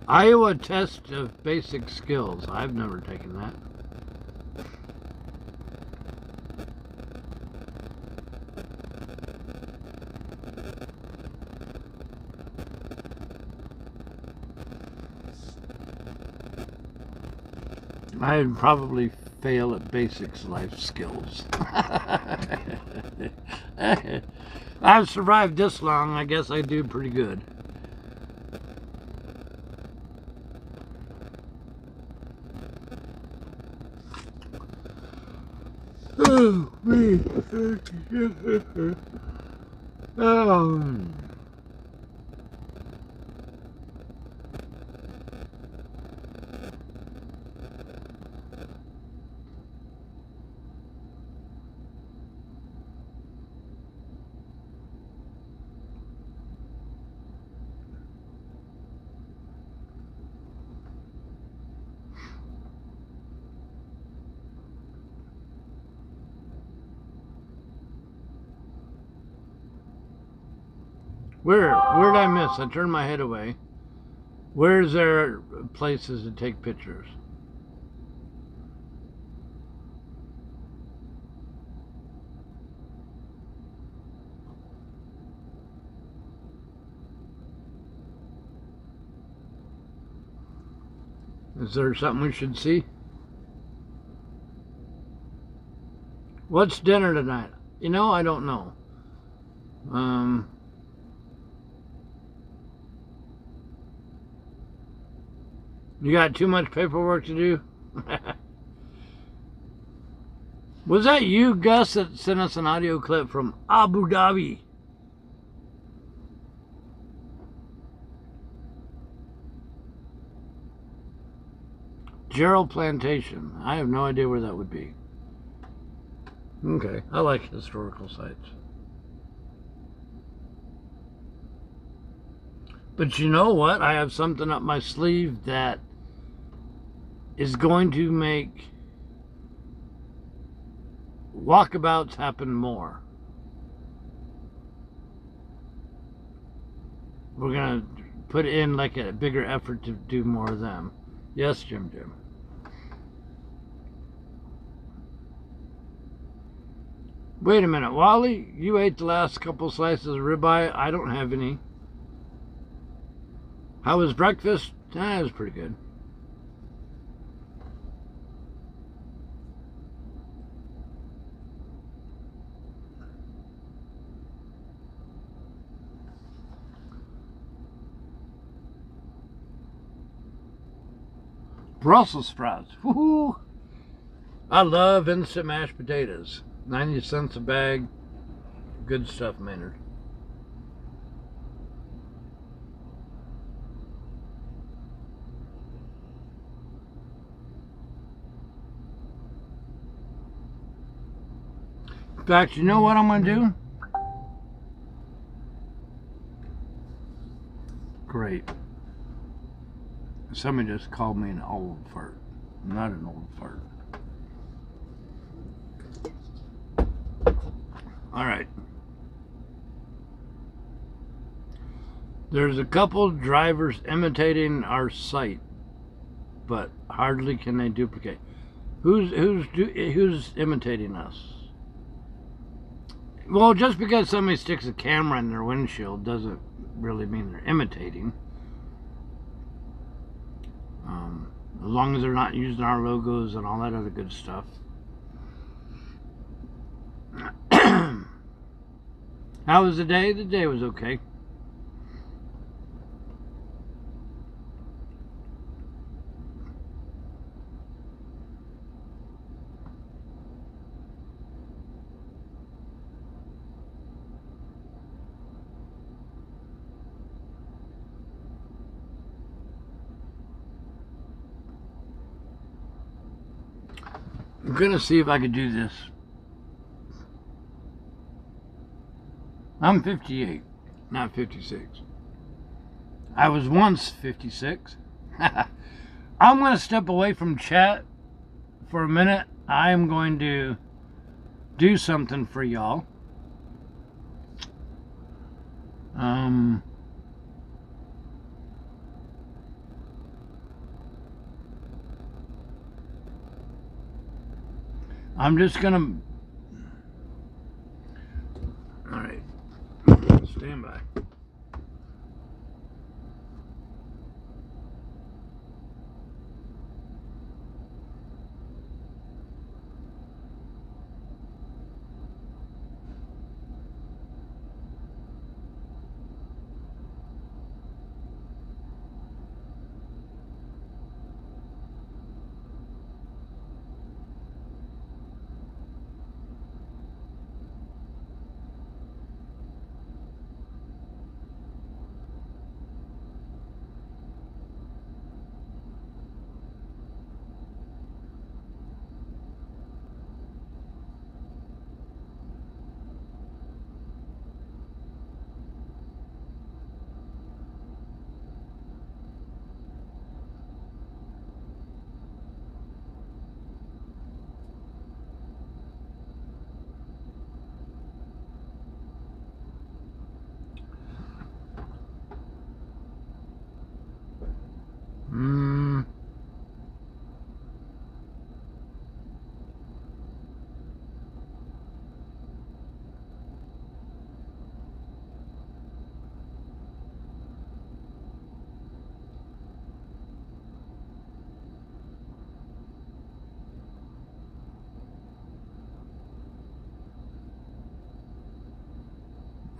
Iowa Test of Basic Skills. I've never taken that. I'd probably fail at basics life skills. I've survived this long. I guess I do pretty good. Oh, me. Where did I miss? I turned my head away. Where's there places to take pictures? Is there something we should see? What's dinner tonight? You know, I don't know. You got too much paperwork to do? Was that you, Gus, that sent us an audio clip from Abu Dhabi? Gerald Plantation. I have no idea where that would be. Okay, I like historical sites. But you know what? I have something up my sleeve that is going to make walkabouts happen more. We're going to put in like a bigger effort to do more of them. Yes, Jim. Wait a minute, Wally, you ate the last couple slices of ribeye. I don't have any. How was breakfast? It was pretty good. Brussels sprouts. Woohoo! I love instant mashed potatoes. 90 cents a bag. Good stuff, Maynard. In fact, you know what I'm going to do? Great. Wait. Somebody just called me an old fart. I'm not an old fart. Alright. There's a couple drivers imitating our site, but hardly can they duplicate. Who's imitating us? Well, just because somebody sticks a camera in their windshield doesn't really mean they're imitating. As long as they're not using our logos and all that other good stuff. How was the day? The day was okay. I'm gonna see if I could do this. I'm 58, not 56. I was once 56. I'm gonna step away from chat for a minute. I am going to do something for y'all. I'm just gonna. All right, stand by.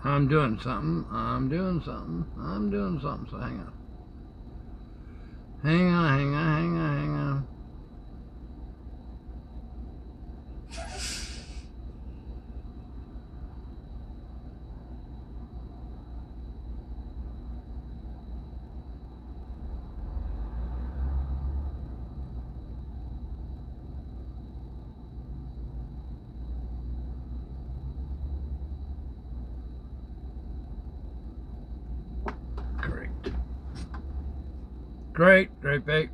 I'm doing something. So hang on. Hang on. Great, bait.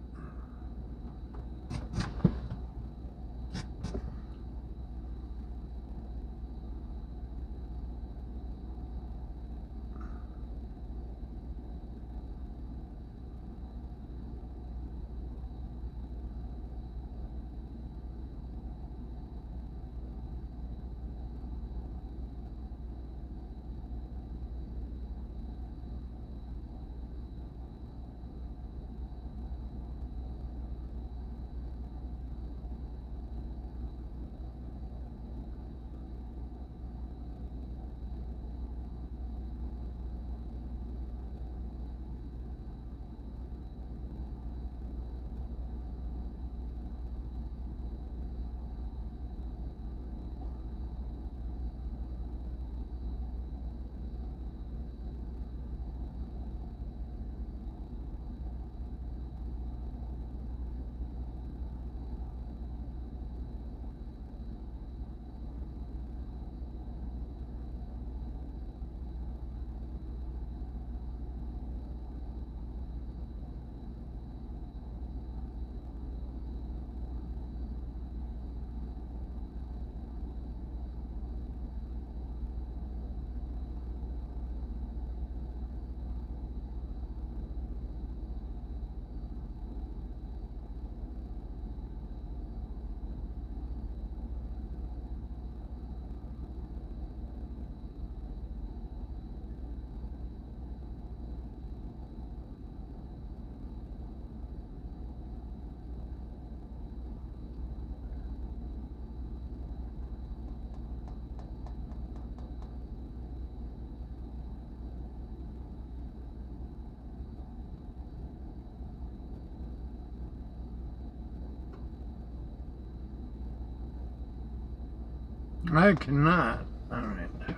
I cannot. All right.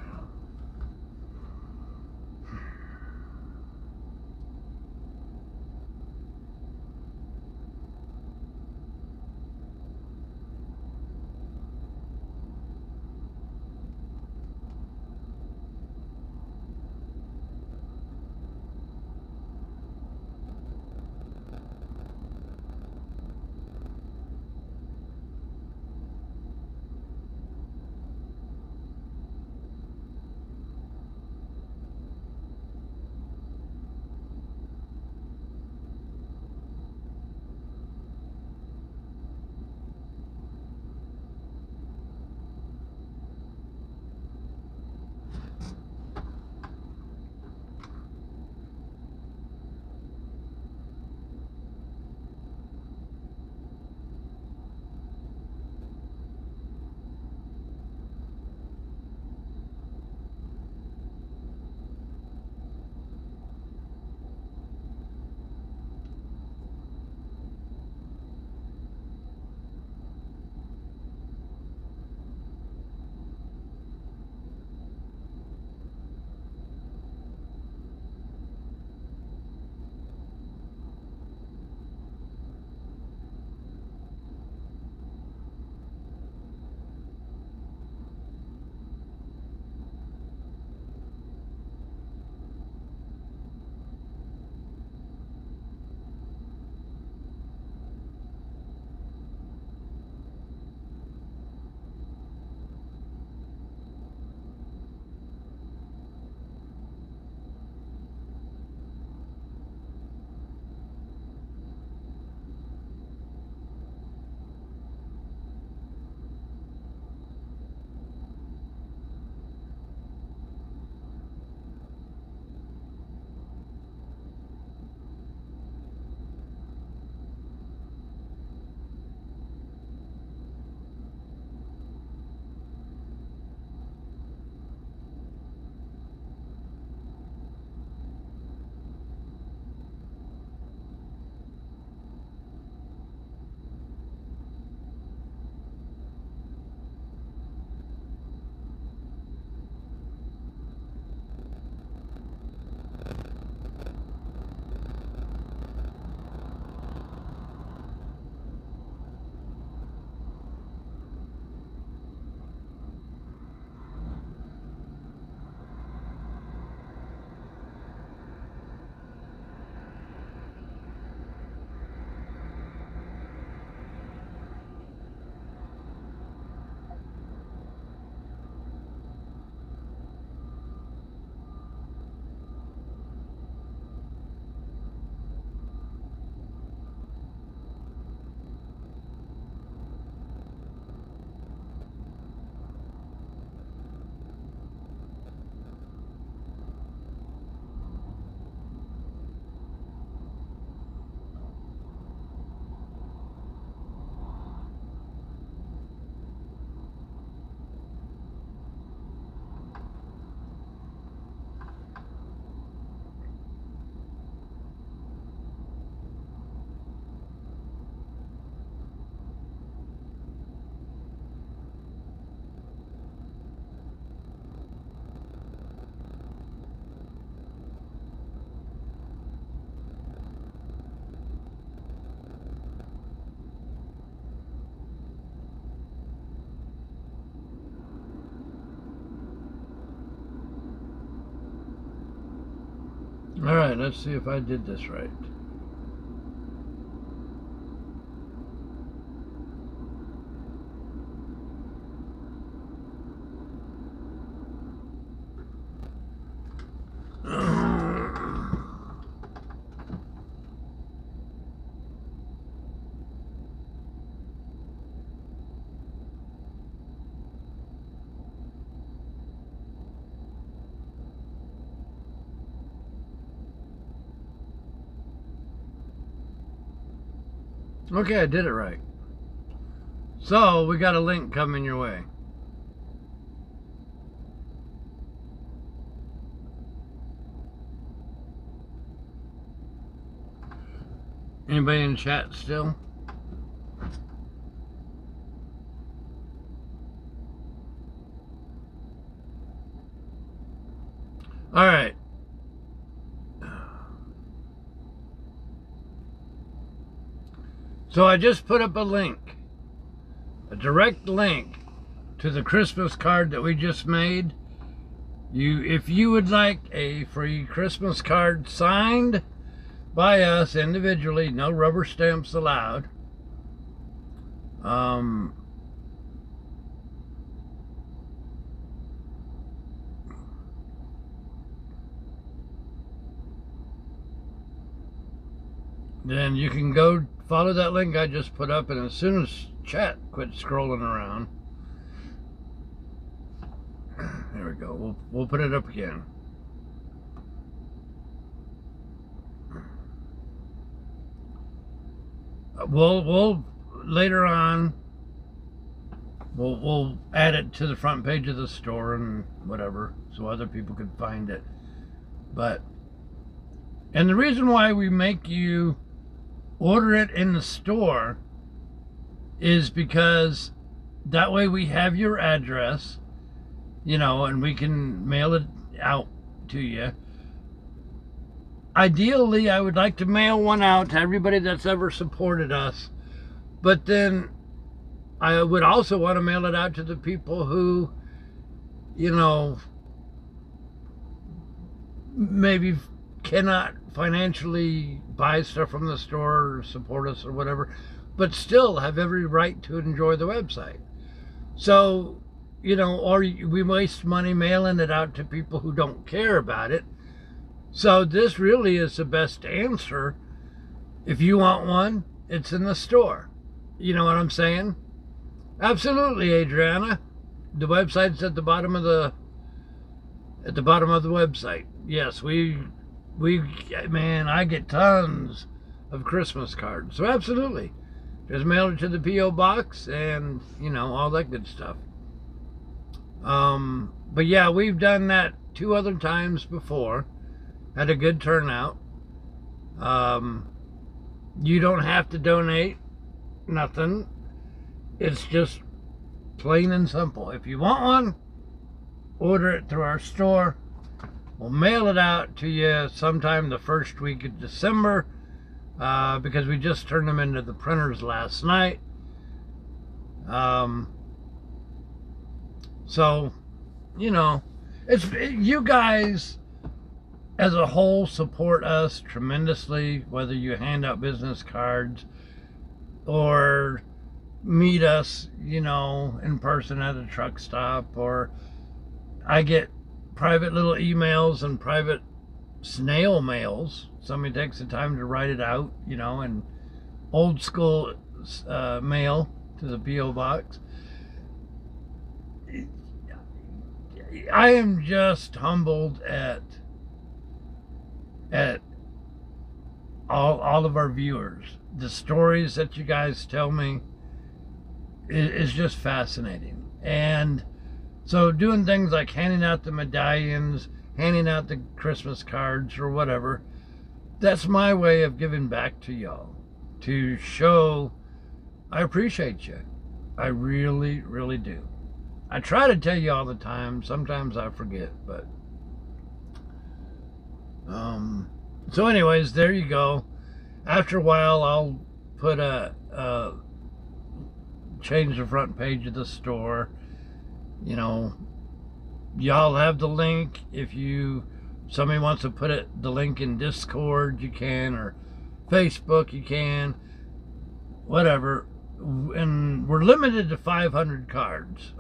All right, let's see if I did this right. Okay, I did it right. So, we got a link coming your way. Anybody in chat still? So I just put up a link, a direct link to the Christmas card that we just made. If you would like a free Christmas card signed by us individually, no rubber stamps allowed. Then you can go follow that link I just put up, and as soon as chat quit scrolling around, there we go. We'll put it up again. We'll later on we'll add it to the front page of the store and whatever, so other people can find it. And the reason why we make you order it in the store is because that way we have your address, and we can mail it out to you. Ideally, I would like to mail one out to everybody that's ever supported us, but then I would also want to mail it out to the people who, maybe cannot financially buy stuff from the store or support us or whatever, but still have every right to enjoy the website. So, or we waste money mailing it out to people who don't care about it. So this really is the best answer. If you want one, it's in the store. You know what I'm saying? Absolutely, Adriana. The website's at the bottom of the website. Yes, man, I get tons of Christmas cards. So absolutely. Just mail it to the P.O. box and, all that good stuff. But yeah, we've done that 2 other times before. Had a good turnout. You don't have to donate nothing. It's just plain and simple. If you want one, order it through our store. We'll mail it out to you sometime the first week of December, because we just turned them into the printers last night. So, you guys as a whole support us tremendously, whether you hand out business cards or meet us, in person at a truck stop, or I get private little emails and private snail mails. Somebody takes the time to write it out, and old school mail to the P.O. box. I am just humbled at all of our viewers. The stories that you guys tell me is just fascinating. And so doing things like handing out the medallions, handing out the Christmas cards or whatever, that's my way of giving back to y'all, to show I appreciate you. I really, really do. I try to tell you all the time. Sometimes I forget, but so anyways, there you go. After a while, I'll put change the front page of the store. Y'all have the link. If somebody wants to put the link in Discord, you can, or Facebook, you can, whatever. And we're limited to 500 cards.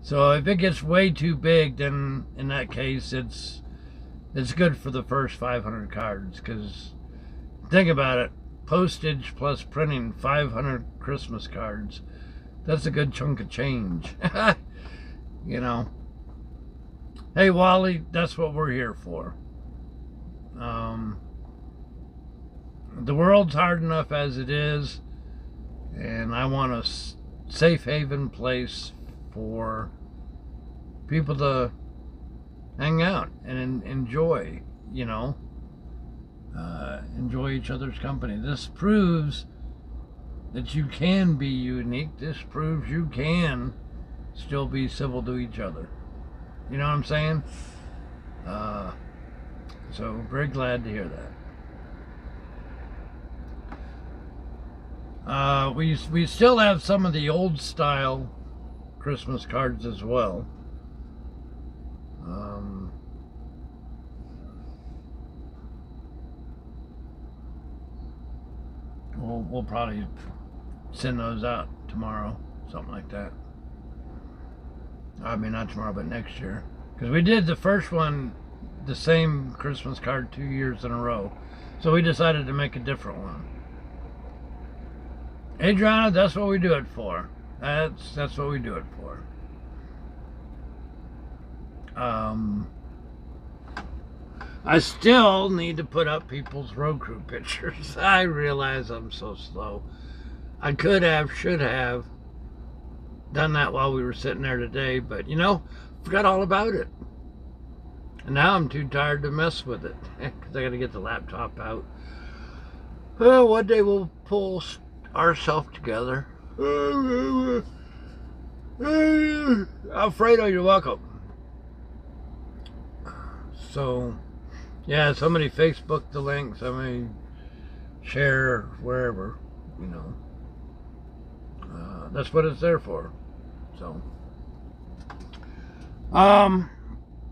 So if it gets way too big, then in that case, it's good for the first 500 cards. Because think about it, postage plus printing 500 Christmas cards, that's a good chunk of change. Hey Wally, that's what we're here for. The world's hard enough as it is, and I want a safe haven place for people to hang out and enjoy, enjoy each other's company. This proves that you can be unique. This proves you can still be civil to each other. You know what I'm saying? So very glad to hear that. We still have some of the old style Christmas cards as well. We'll probably send those out tomorrow, something like that. I mean, not tomorrow, but next year. Because we did the first one, the same Christmas card 2 years in a row. So we decided to make a different one. Adriana, that's what we do it for. That's what we do it for. I still need to put up people's road crew pictures. I realize I'm so slow. I could have, should have done that while we were sitting there today, but you know, forgot all about it. And now I'm too tired to mess with it because I got to get the laptop out. Well, one day we'll pull ourselves together. Alfredo, you're welcome. So, yeah, somebody Facebook the link, somebody share wherever, you know. That's what it's there for. So, I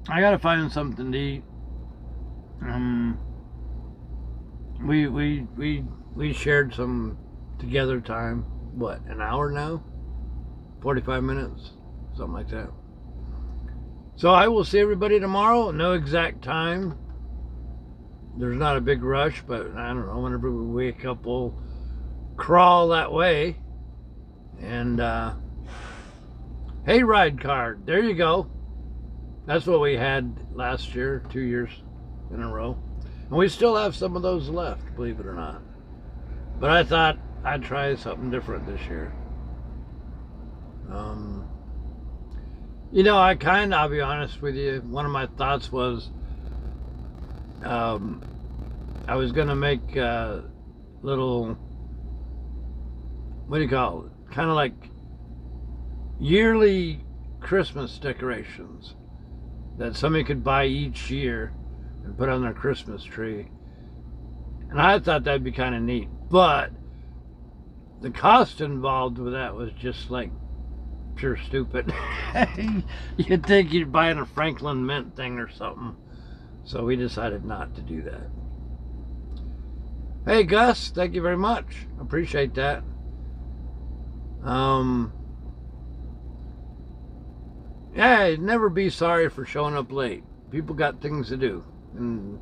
gotta find something to eat. We shared some together time. What, an hour now? 45 minutes, something like that. So I will see everybody tomorrow. No exact time. There's not a big rush, but I don't know. Whenever we wake up, we'll crawl that way. And hey, ride card. There you go. That's what we had last year, 2 years in a row. And we still have some of those left, believe it or not. But I thought I'd try something different this year. You know, I'll be honest with you, one of my thoughts was I was going to make little, what do you call it? Kind of like yearly Christmas decorations that somebody could buy each year and put on their Christmas tree. And I thought that'd be kind of neat. But the cost involved with that was just like pure stupid. You'd think you'd buy a Franklin Mint thing or something. So we decided not to do that. Hey Gus, thank you very much. Appreciate that. Yeah, never be sorry for showing up late. People got things to do. And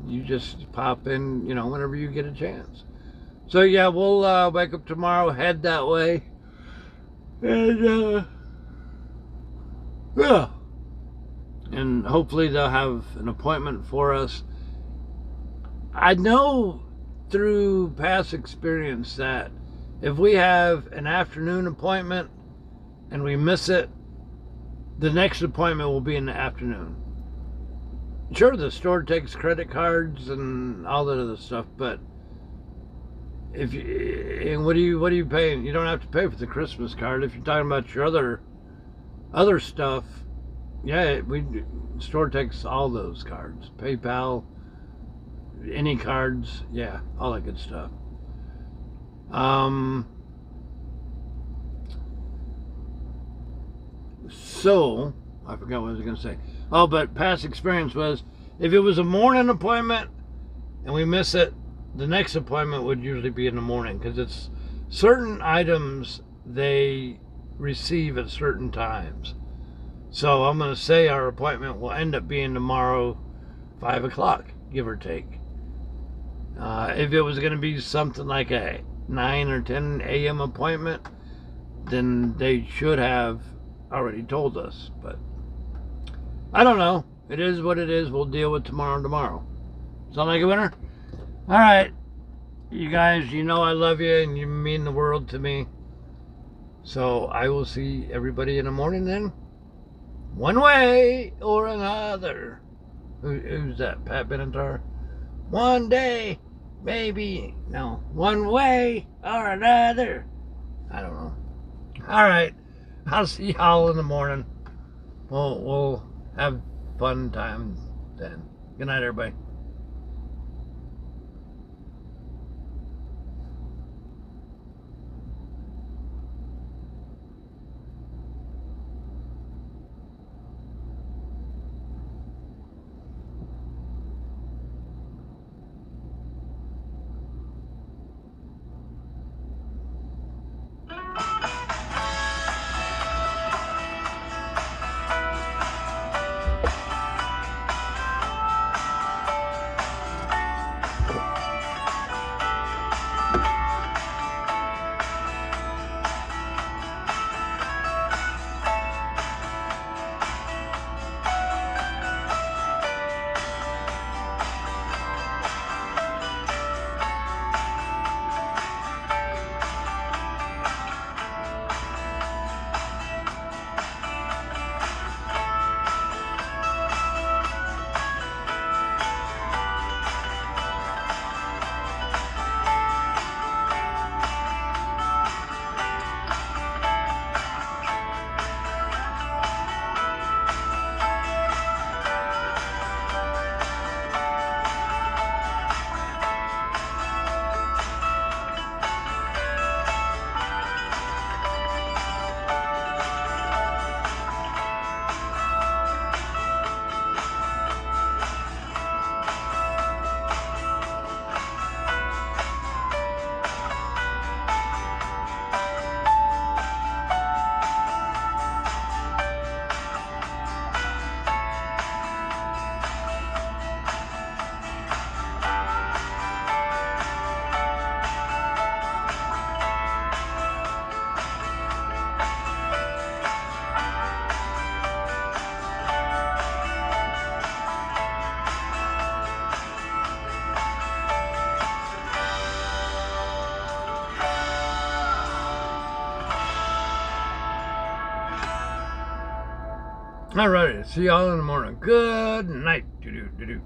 you just pop in, you know, whenever you get a chance. So yeah, we'll wake up tomorrow, head that way. And yeah. And hopefully they'll have an appointment for us. I know through past experience that if we have an afternoon appointment and we miss it, the next appointment will be in the afternoon. Sure, the store takes credit cards and all that other stuff, but if you, and what are you paying? You don't have to pay for the Christmas card. If you're talking about your other stuff, yeah, store takes all those cards. PayPal, any cards, yeah, all that good stuff. So, I forgot what I was going to say. Oh, but past experience was, if it was a morning appointment and we miss it, the next appointment would usually be in the morning, because it's certain items they receive at certain times. So I'm going to say our appointment will end up being tomorrow, 5 o'clock, give or take. If it was going to be something like a 9 or 10 a.m. appointment, then they should have already told us. But I don't know. It is what it is. We'll deal with tomorrow. Sound like a winner? All right. You guys, you know I love you and you mean the world to me. So I will see everybody in the morning then. One way or another. Who's that? Pat Benatar? One day, maybe. No. One way or another. I don't know. All right. I'll see y'all in the morning. We'll have fun time then. Good night, everybody. Alrighty, see y'all in the morning. Good night. Doo-doo, doo-doo.